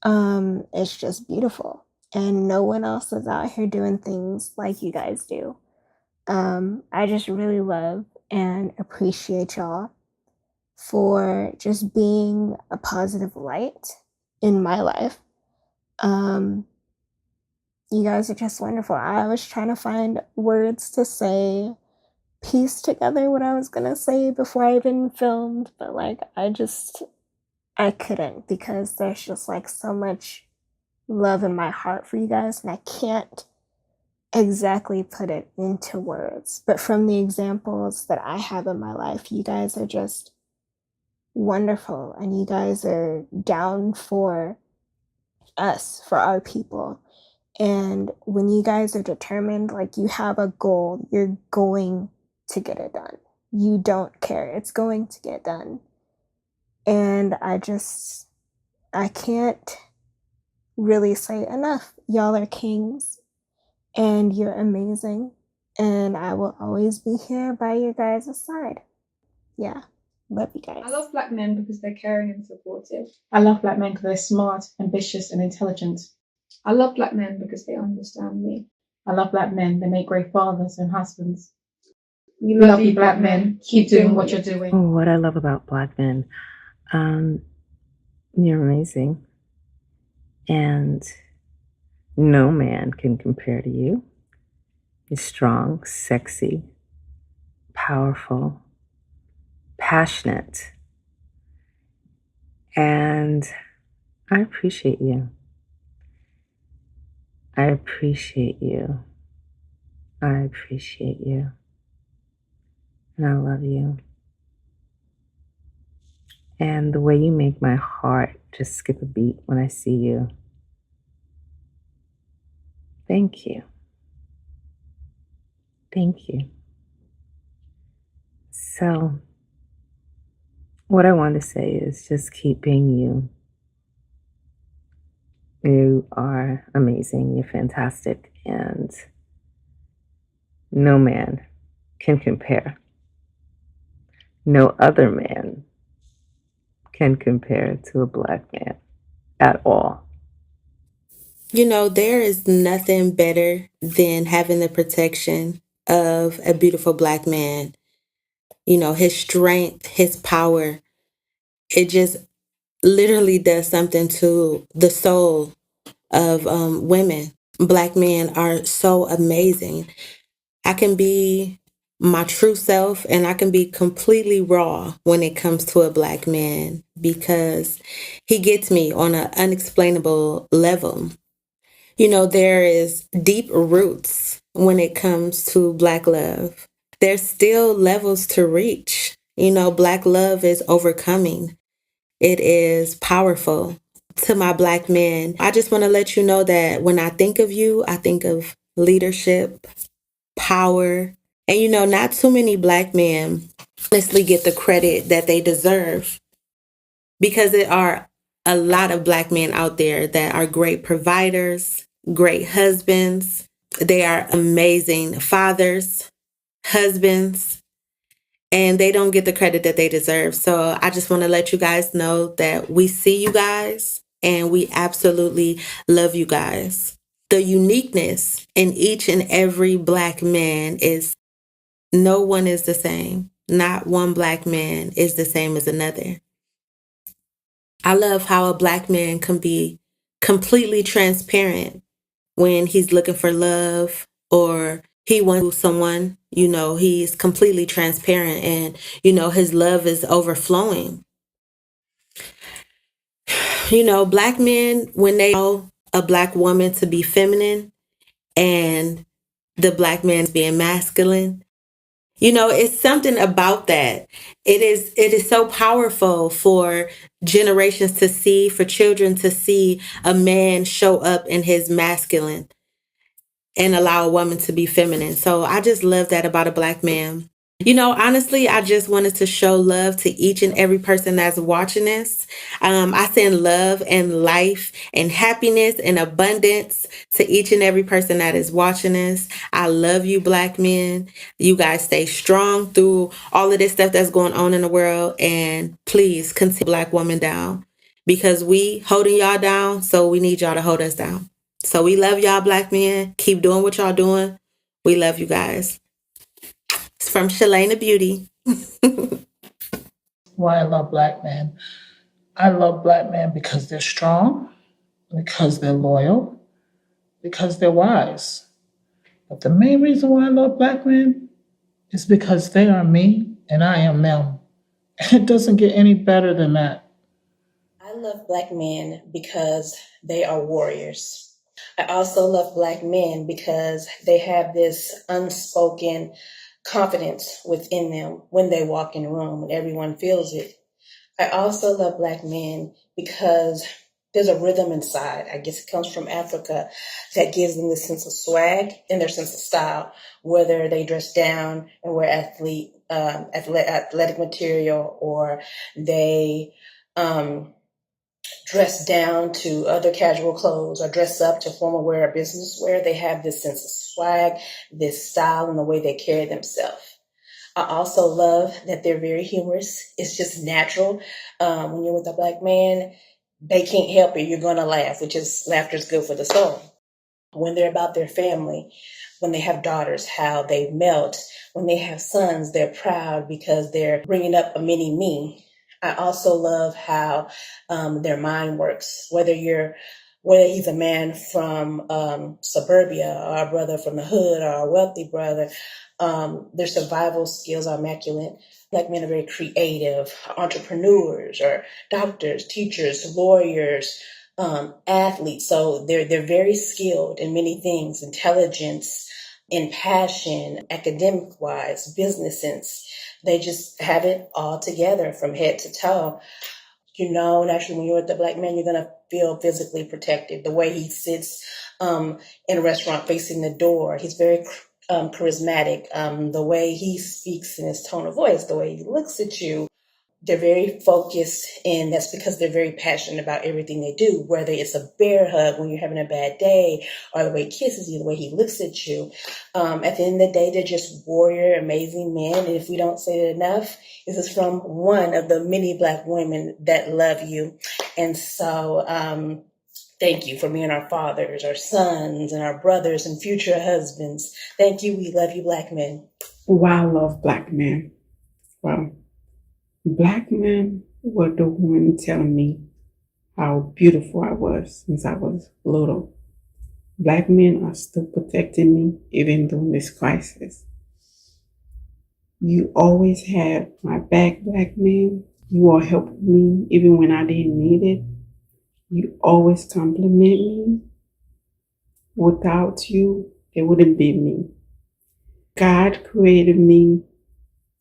It's just beautiful. And no one else is out here doing things like you guys do. I just really love and appreciate y'all for just being a positive light in my life. You guys are just wonderful. I was trying to find words to say piece together what I was gonna say before I even filmed, but like I couldn't, because there's just like so much love in my heart for you guys, and I can't exactly put it into words. But from the examples that I have in my life, you guys are just wonderful, and you guys are down for us, for our people. And when you guys are determined, like you have a goal, you're going to get it done. You don't care. It's going to get done. And I can't really say enough. Y'all are kings, and you're amazing. And I will always be here by your guys' side. Yeah. Love you guys. I love black men because they're caring and supportive. I love black men because they're smart, ambitious, and intelligent. I love black men because they understand me. I love black men. They make great fathers and husbands. We love you, black men. Keep doing what you're doing. Oh, what I love about black men. You're amazing. And no man can compare to you. You're strong, sexy, powerful, passionate. And I appreciate you. I appreciate you. I appreciate you. And I love you. And the way you make my heart just skip a beat when I see you. Thank you. Thank you. So, what I want to say is just keep being you. You are amazing. You're fantastic. And no man can compare. No other man can compare to a black man at all. You know, there is nothing better than having the protection of a beautiful black man. You know, his strength, his power, it just literally does something to the soul of women. Black men are so amazing. I can be my true self, and I can be completely raw when it comes to a black man, because he gets me on an unexplainable level. You know, there is deep roots when it comes to black love. There's still levels to reach. You know, black love is overcoming. It is powerful. To my black men, I just want to let you know that when I think of you, I think of leadership, power. And you know, not too many black men honestly get the credit that they deserve, because there are a lot of black men out there that are great providers, great husbands. They are amazing fathers, husbands, and they don't get the credit that they deserve. So I just want to let you guys know that we see you guys and we absolutely love you guys. The uniqueness in each and every black man is no one is the same. Not one black man is the same as another. I love how a black man can be completely transparent when he's looking for love or he wants someone. You know, he's completely transparent, and, you know, his love is overflowing. You know, black men, when they know a black woman to be feminine and the black man's being masculine, you know, it's something about that. It is so powerful for generations to see, for children to see a man show up in his masculine and allow a woman to be feminine. So I just love that about a black man. You know, honestly, I just wanted to show love to each and every person that's watching this. I send love and life and happiness and abundance to each and every person that is watching this. I love you, black men. You guys stay strong through all of this stuff that's going on in the world. And please continue black woman down, because we holding y'all down. So we need y'all to hold us down. So we love y'all, black men. Keep doing what y'all doing. We love you guys. It's from Shalana Beauty. why I love black men. I love black men because they're strong, because they're loyal, because they're wise. But the main reason why I love black men is because they are me and I am them. And it doesn't get any better than that. I love black men because they are warriors. I also love black men because they have this unspoken confidence within them when they walk in a room and everyone feels it. I also love black men because there's a rhythm inside. I guess it comes from Africa that gives them this sense of swag and their sense of style, whether they dress down and wear athletic material, or they dress down to other casual clothes, or dress up to formal wear or business wear. They have this sense of swag, this style, and the way they carry themselves. I also love that they're very humorous. It's just natural. When you're with a black man, they can't help it. You're going to laugh, which is laughter is good for the soul. When they're about their family, when they have daughters, how they melt. When they have sons, they're proud because they're bringing up a mini me. I also love how their mind works. Whether he's a man from suburbia, or a brother from the hood, or a wealthy brother, their survival skills are immaculate. Black men are very creative, entrepreneurs, or doctors, teachers, lawyers, athletes. So they're very skilled in many things: intelligence, in passion, academic wise, business sense. They just have it all together from head to toe. Naturally, when you're with the black man, you're going to feel physically protected. The way he sits in a restaurant facing the door, he's very charismatic. The way he speaks in his tone of voice, the way he looks at you, they're very focused, and that's because they're very passionate about everything they do, whether it's a bear hug when you're having a bad day, or the way he kisses you, the way he looks at you. At the end of the day, they're just warrior, amazing men. And if we don't say it enough, this is from one of the many black women that love you. And so thank you for being our fathers, our sons, and our brothers and future husbands. Thank you. We love you, black men. Why I love black men. Well, black men were the one telling me how beautiful I was since I was little. Black men are still protecting me even during this crisis. You always have my back, black men. You all helped me even when I didn't need it. You always compliment me. Without you, there wouldn't be me. God created me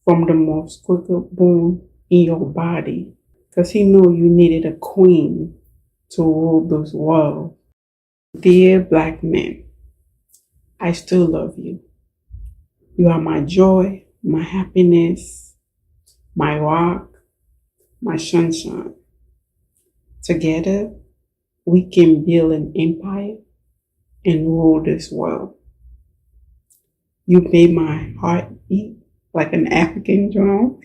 from the most quicker bone in your body, because he knew you needed a queen to rule this world. Dear black men, I still love you. You are my joy, my happiness, my rock, my sunshine. Together, we can build an empire and rule this world. You made my heart beat like an African drum.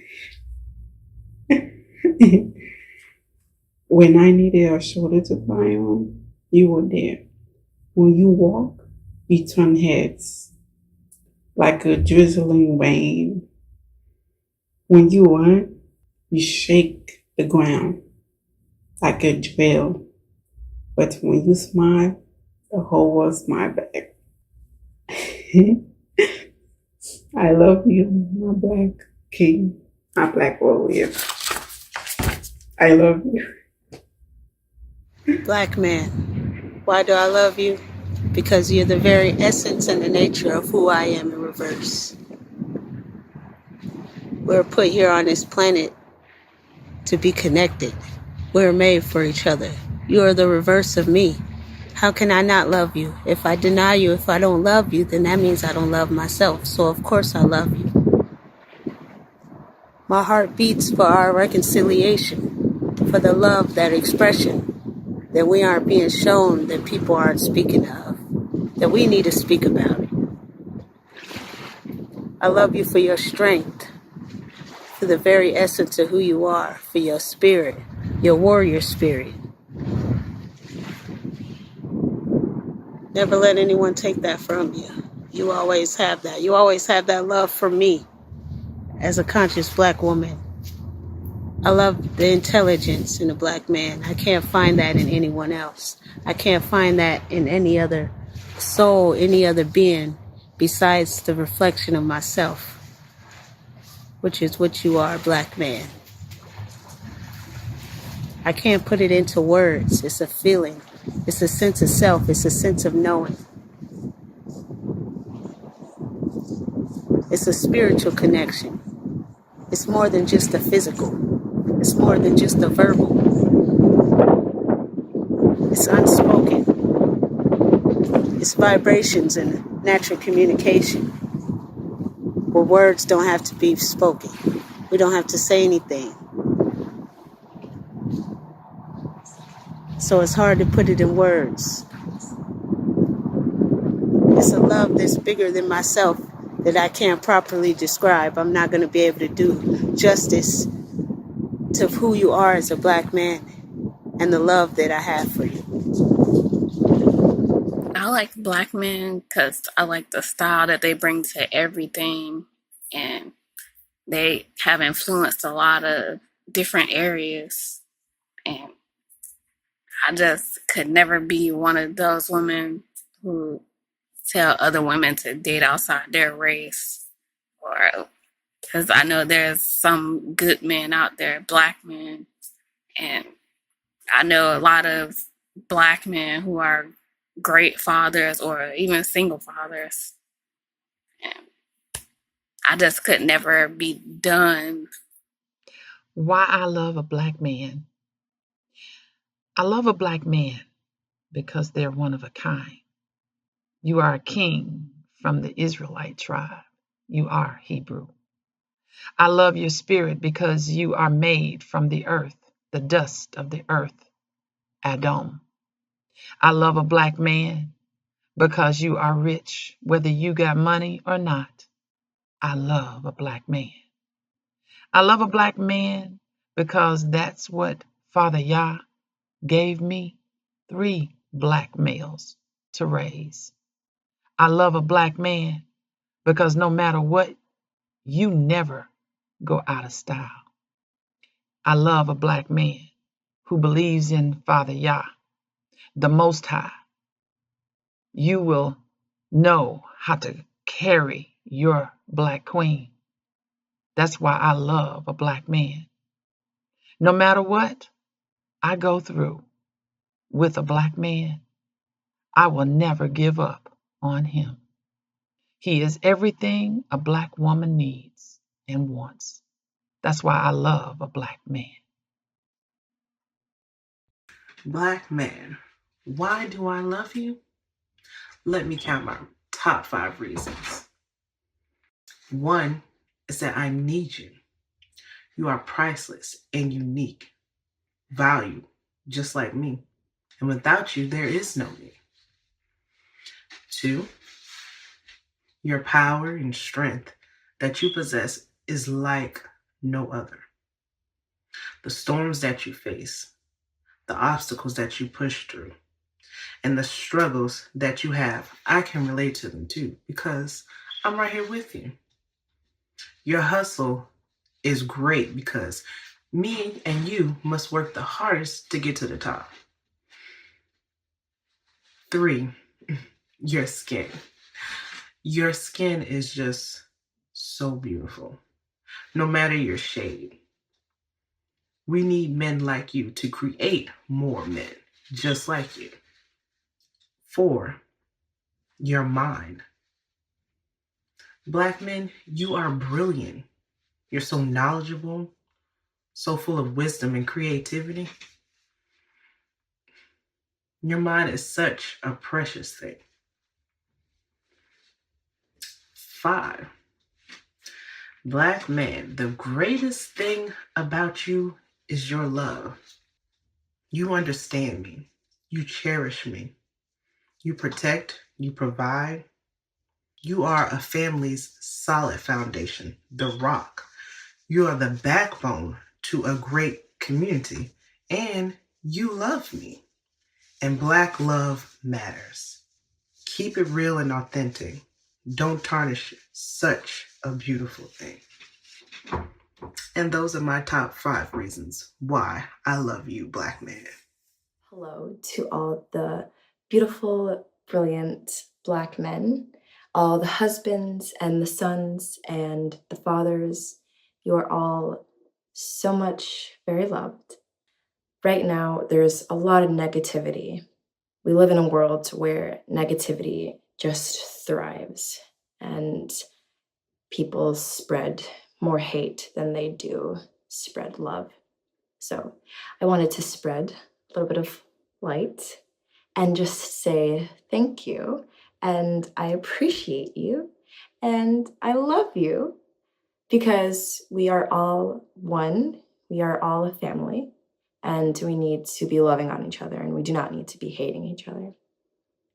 When I needed a shoulder to cry on, you were there. When you walk, you turn heads like a drizzling rain. When you run, you shake the ground like a drill. But when you smile, the whole world smiles back. I love you, my black king, my black warrior. I love you. Black man, why do I love you? Because you're the very essence and the nature of who I am in reverse. We're put here on this planet to be connected. We're made for each other. You are the reverse of me. How can I not love you? If I deny you, if I don't love you, then that means I don't love myself. So of course I love you. My heart beats for our reconciliation, for the love, that expression that we aren't being shown, that people aren't speaking of, that we need to speak about it. I love you for your strength, for the very essence of who you are, for your spirit, your warrior spirit. Never let anyone take that from you. You always have that. You always have that love for me as a conscious black woman. I love the intelligence in a black man. I can't find that in anyone else. I can't find that in any other soul, any other being besides the reflection of myself, which is what you are, black man. I can't put it into words. It's a feeling. It's a sense of self. It's a sense of knowing. It's a spiritual connection. It's more than just the physical. It's more than just the verbal. It's unspoken. It's vibrations and natural communication where words don't have to be spoken. We don't have to say anything. So it's hard to put it in words. It's a love that's bigger than myself that I can't properly describe. I'm not going to be able to do justice to who you are as a black man and the love that I have for you. I like black men because I like the style that they bring to everything, and they have influenced a lot of different areas. And I just could never be one of those women who tell other women to date outside their race, or because I know there's some good men out there, black men, and I know a lot of black men who are great fathers or even single fathers. And I just could never be done. Why I love a black man. I love a black man because they're one of a kind. You are a king from the Israelite tribe. You are Hebrew. I love your spirit because you are made from the earth, the dust of the earth, Adam. I love a black man because you are rich, whether you got money or not. I love a black man. I love a black man because that's what Father Yah gave me, 3 black males to raise. I love a black man because no matter what, you never go out of style. I love a black man who believes in Father Yah, the Most High. You will know how to carry your black queen. That's why I love a black man. No matter what I go through with a black man, I will never give up on him. He is everything a black woman needs and wants. That's why I love a black man. Black man, why do I love you? Let me count my top 5 reasons. 1 is that I need you. You are priceless and unique, valued, just like me. And without you, there is no me. 2, your power and strength that you possess is like no other. The storms that you face, the obstacles that you push through, and the struggles that you have, I can relate to them too, because I'm right here with you. Your hustle is great because me and you must work the hardest to get to the top. 3, your skin. Your skin is just so beautiful, no matter your shade. We need men like you to create more men just like you. 4, your mind. Black men, you are brilliant. You're so knowledgeable, so full of wisdom and creativity. Your mind is such a precious thing. 5, black man, the greatest thing about you is your love. You understand me. You cherish me. You protect, you provide. You are a family's solid foundation, the rock. You are the backbone to a great community, and you love me. And black love matters. Keep it real and authentic. Don't tarnish such a beautiful thing. And those are my top 5 reasons why I love you, Black man. Hello to all the beautiful, brilliant Black men, all the husbands and the sons and the fathers. You are all so much very loved. Right now, there's a lot of negativity. We live in a world where negativity just thrives and people spread more hate than they do spread love. So I wanted to spread a little bit of light and just say thank you. And I appreciate you. And I love you because we are all one. We are all a family. And we need to be loving on each other. And we do not need to be hating each other.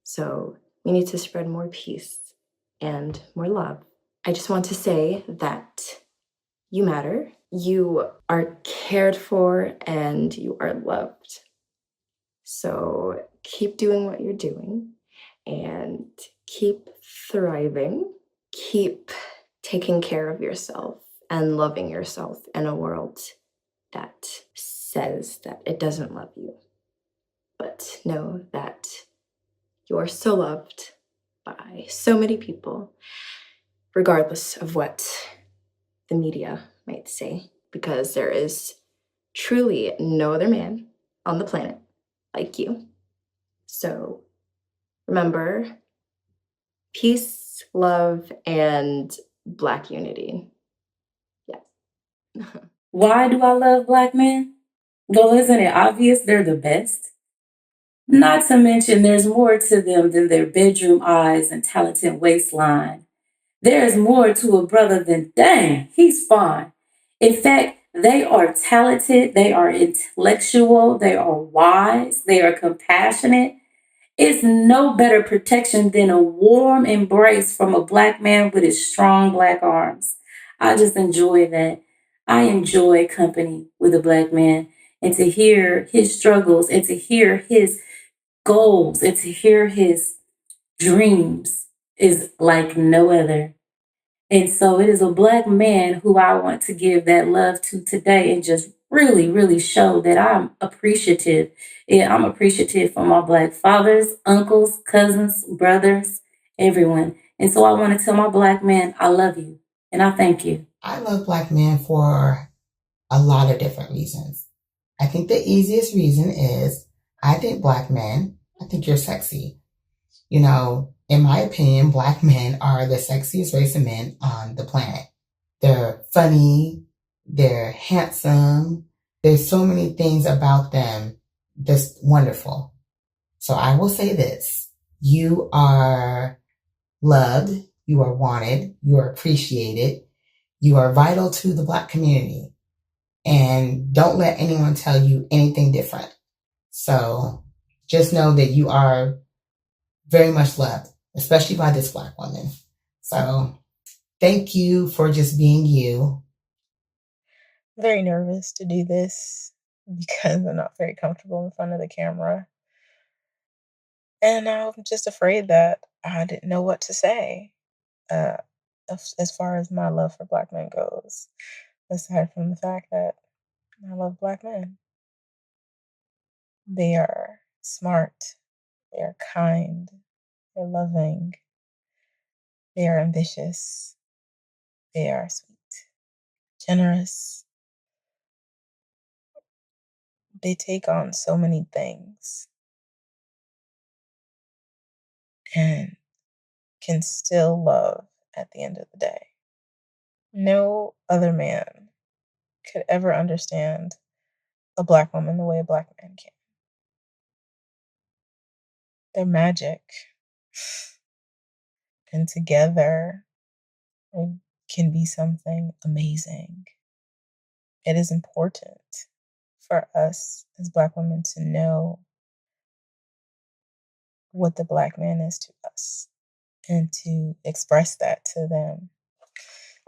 So we need to spread more peace and more love. I just want to say that you matter. You are cared for and you are loved. So keep doing what you're doing and keep thriving. Keep taking care of yourself and loving yourself in a world that says that it doesn't love you. But know that you are so loved by so many people, regardless of what the media might say, because there is truly no other man on the planet like you. So remember, peace, love, and Black unity. Yeah. Why do I love Black men? Well, isn't it obvious they're the best? Not to mention, there's more to them than their bedroom eyes and talented waistline. There is more to a brother than, dang, he's fine. In fact, they are talented, they are intellectual, they are wise, they are compassionate. It's no better protection than a warm embrace from a Black man with his strong Black arms. I just enjoy that. I enjoy company with a Black man and to hear his struggles and to hear his goals and to hear his dreams is like no other. And so it is a Black man who I want to give that love to today and just really, really show that I'm appreciative. Yeah, I'm appreciative for my Black fathers, uncles, cousins, brothers, everyone. And so I want to tell my Black man, I love you and I thank you. I love Black men for a lot of different reasons. I think the easiest reason is I think Black men, I think you're sexy. You know, in my opinion, Black men are the sexiest race of men on the planet. They're funny, they're handsome, there's so many things about them that's wonderful. So I will say this, you are loved, you are wanted, you are appreciated, you are vital to the Black community. And don't let anyone tell you anything different. So just know that you are very much loved, especially by this Black woman. So thank you for just being you. Very nervous to do this because I'm not very comfortable in front of the camera. And I'm just afraid that I didn't know what to say as far as my love for Black men goes, aside from the fact that I love Black men. They are smart, they are kind, they're loving, they are ambitious, they are sweet, generous. They take on so many things and can still love at the end of the day. No other man could ever understand a Black woman the way a Black man can. They're magic. And together can be something amazing. It is important for us as Black women to know what the Black man is to us and to express that to them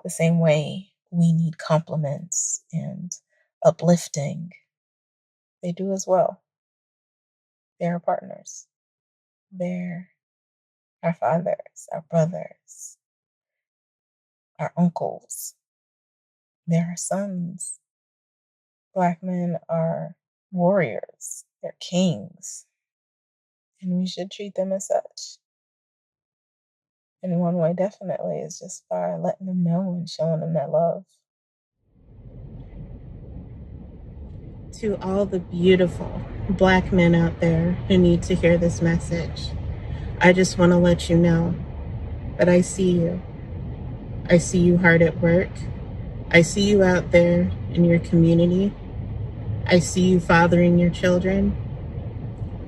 the same way we need compliments and uplifting. They do as well. They're our partners. They're our fathers, our brothers, our uncles. They're our sons. Black men are warriors. They're kings. And we should treat them as such. And one way definitely is just by letting them know and showing them that love. To all the beautiful Black men out there who need to hear this message, I just want to let you know that I see you. I see you hard at work. I see you out there in your community. I see you fathering your children,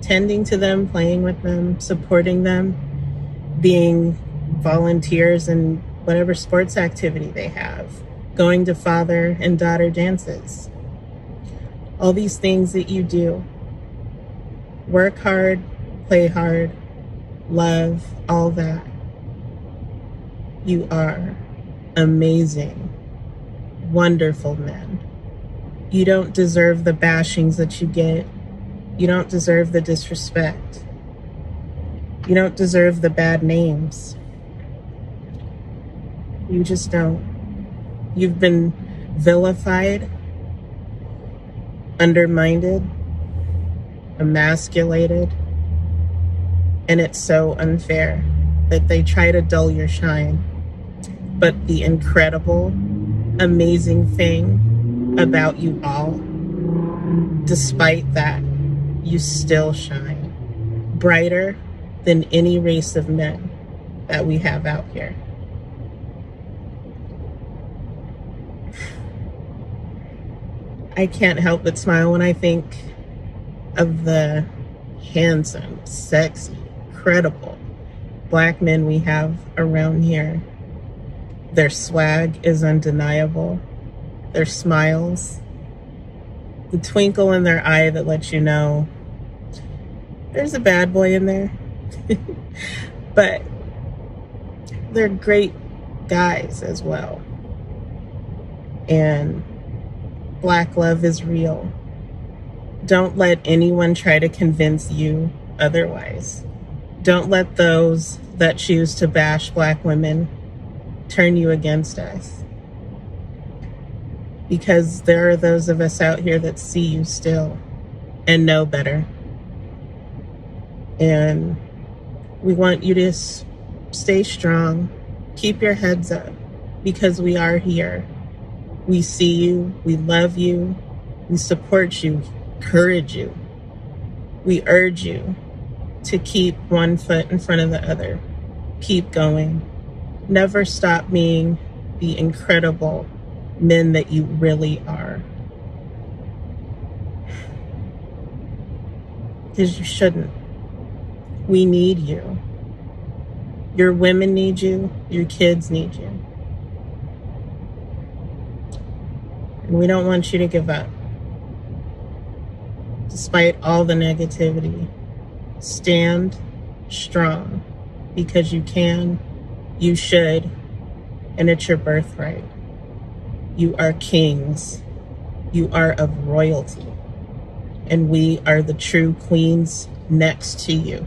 tending to them, playing with them, supporting them, being volunteers in whatever sports activity they have, going to father and daughter dances. All these things that you do. Work hard, play hard, love, all that. You are amazing, wonderful men. You don't deserve the bashings that you get. You don't deserve the disrespect. You don't deserve the bad names. You just don't. You've been vilified, undermined, emasculated, and it's so unfair that they try to dull your shine. But the incredible, amazing thing about you all, despite that, you still shine brighter than any race of men that we have out here. I can't help but smile when I think of the handsome, sexy, credible Black men we have around here. Their swag is undeniable. Their smiles, the twinkle in their eye that lets you know there's a bad boy in there. But they're great guys as well. And Black love is real. Don't let anyone try to convince you otherwise. Don't let those that choose to bash Black women turn you against us. Because there are those of us out here that see you still and know better. And we want you to stay strong, keep your heads up, because we are here. We see you, we love you, we support you, encourage you. We urge you to keep one foot in front of the other. Keep going. Never stop being the incredible men that you really are. Because you shouldn't. We need you. Your women need you. Your kids need you. And we don't want you to give up. Despite all the negativity, stand strong because you can, you should, and it's your birthright. You are kings. You are of royalty. And we are the true queens next to you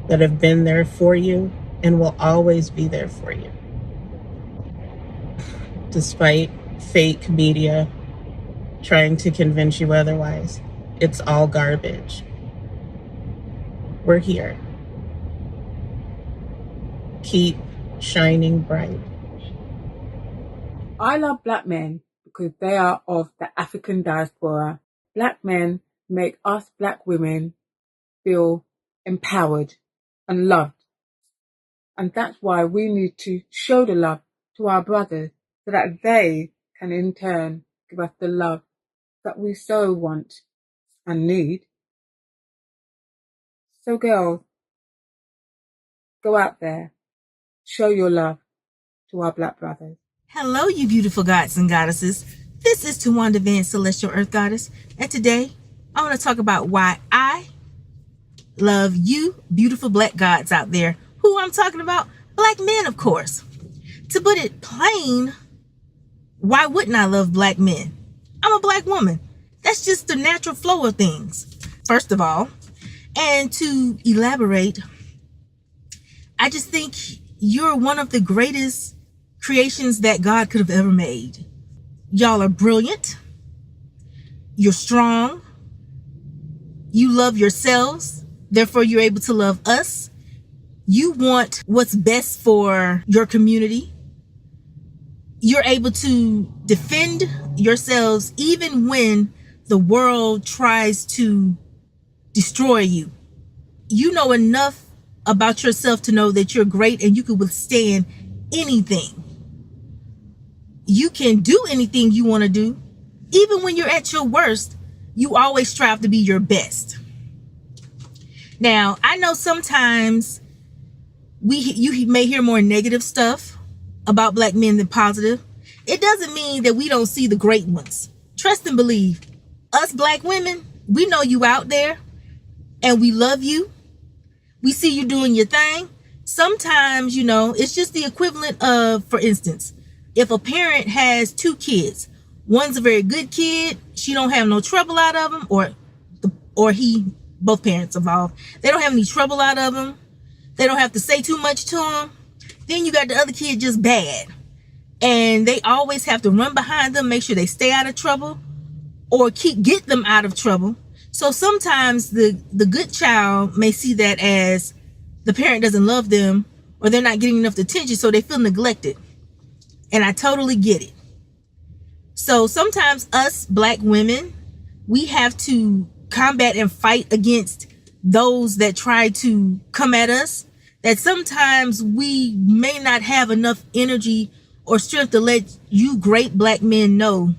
that have been there for you and will always be there for you. Despite fake media trying to convince you otherwise, it's all garbage. We're here. Keep shining bright. I love Black men because they are of the African diaspora. Black men make us Black women feel empowered and loved. And that's why we need to show the love to our brothers so that they can in turn give us the love that we so want and need. So girls, go out there, show your love to our Black brothers. Hello, you beautiful gods and goddesses. This is Tawanda Van, Celestial Earth Goddess, and today I want to talk about why I love you beautiful Black gods out there. Who I'm talking about? Black men, of course. To put it plain, why wouldn't I love Black men? I'm a Black woman. That's just the natural flow of things, first of all. And to elaborate, I just think you're one of the greatest creations that God could have ever made. Y'all are brilliant. You're strong. You love yourselves. Therefore, you're able to love us. You want what's best for your community. You're able to defend yourselves even when the world tries to destroy you. You know enough about yourself to know that you're great and you can withstand anything. You can do anything you want to do. Even when you're at your worst, you always strive to be your best. Now, I know sometimes you may hear more negative stuff about black men than positive. It doesn't mean that we don't see the great ones. Trust and believe. Us black women, we know you out there and we love you. We see you doing your thing. Sometimes, it's just the equivalent of, for instance, if a parent has 2 kids, one's a very good kid, she don't have no trouble out of him, or he, both parents involved, they don't have any trouble out of him. They don't have to say too much to him. Then you got the other kid just bad. And they always have to run behind them, make sure they stay out of trouble or get them out of trouble. So sometimes the good child may see that as the parent doesn't love them or they're not getting enough attention, so they feel neglected. And I totally get it. So sometimes us black women, we have to combat and fight against those that try to come at us, that sometimes we may not have enough energy or strength to let you great black men know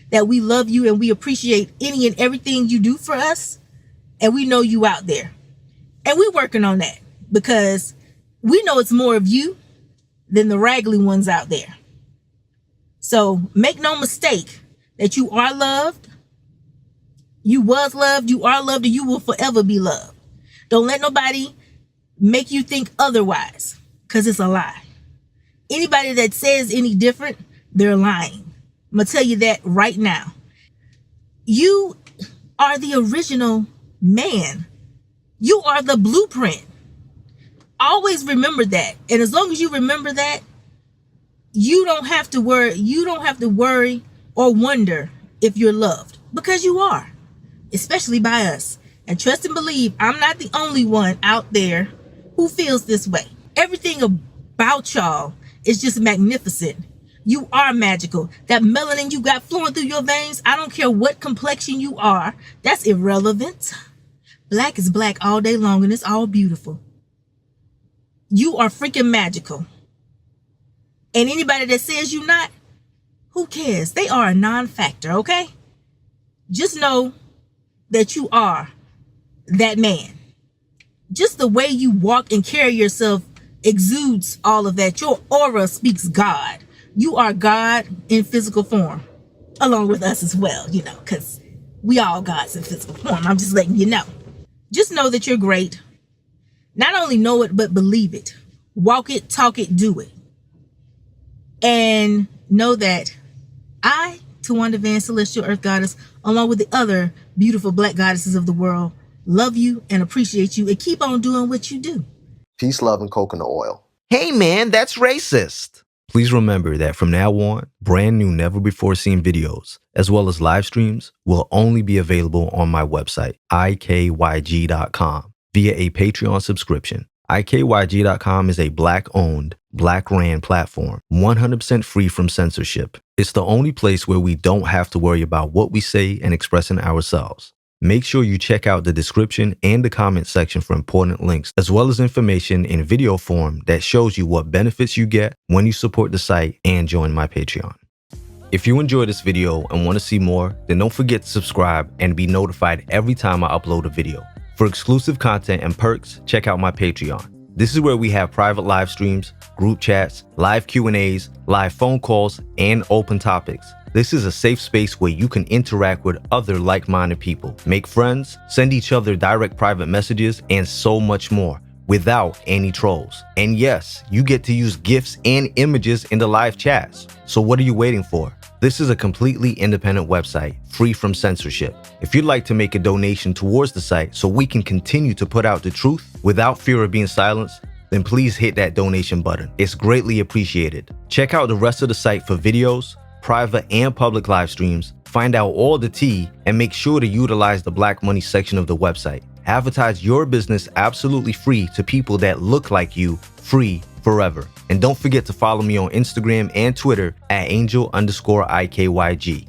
that we love you and we appreciate any and everything you do for us. And we know you out there. And we're working on that because we know it's more of you than the raggedy ones out there. So make no mistake that you are loved. You was loved, you are loved, and you will forever be loved. Don't let nobody make you think otherwise, because it's a lie. Anybody that says any different, they're lying. I'm going to tell you that right now. You are the original man. You are the blueprint. Always remember that. And as long as you remember that, you don't have to worry. You don't have to worry or wonder if you're loved, because you are, especially by us. And trust and believe, I'm not the only one out there who feels this way. Everything about y'all is just magnificent. You are magical. That melanin you got flowing through your veins, I don't care what complexion you are, that's irrelevant. Black is black all day long and it's all beautiful. You are freaking magical. And anybody that says you're not, who cares? They are a non-factor, okay? Just know that you are that man. Just the way you walk and carry yourself exudes all of that. Your aura speaks God. You are God in physical form, along with us as well, because we all gods in physical form. I'm just letting you know. Just know that you're great. Not only know it, but believe it. Walk it, talk it, do it. And know that I, Tawanda Van, Celestial Earth Goddess, along with the other beautiful black goddesses of the world, love you and appreciate you and keep on doing what you do. Peace, love, and coconut oil. Hey man, that's racist. Please remember that from now on, brand new, never before seen videos, as well as live streams, will only be available on my website, IKYG.com, via a Patreon subscription. IKYG.com is a Black-owned, Black-ran platform, 100% free from censorship. It's the only place where we don't have to worry about what we say and expressing ourselves. Make sure you check out the description and the comment section for important links, as well as information in video form that shows you what benefits you get when you support the site and join my Patreon. If you enjoyed this video and want to see more, then don't forget to subscribe and be notified every time I upload a video. For exclusive content and perks, check out my Patreon. This is where we have private live streams, group chats, live Q&As, live phone calls, and open topics. This is a safe space where you can interact with other like-minded people, make friends, send each other direct private messages, and so much more without any trolls. And yes, you get to use GIFs and images in the live chats. So what are you waiting for? This is a completely independent website, free from censorship. If you'd like to make a donation towards the site so we can continue to put out the truth without fear of being silenced, then please hit that donation button. It's greatly appreciated. Check out the rest of the site for videos, private and public live streams, find out all the tea, and make sure to utilize the Black Money section of the website. Advertise your business absolutely free to people that look like you, free forever. And don't forget to follow me on Instagram and Twitter at angel_IKYG.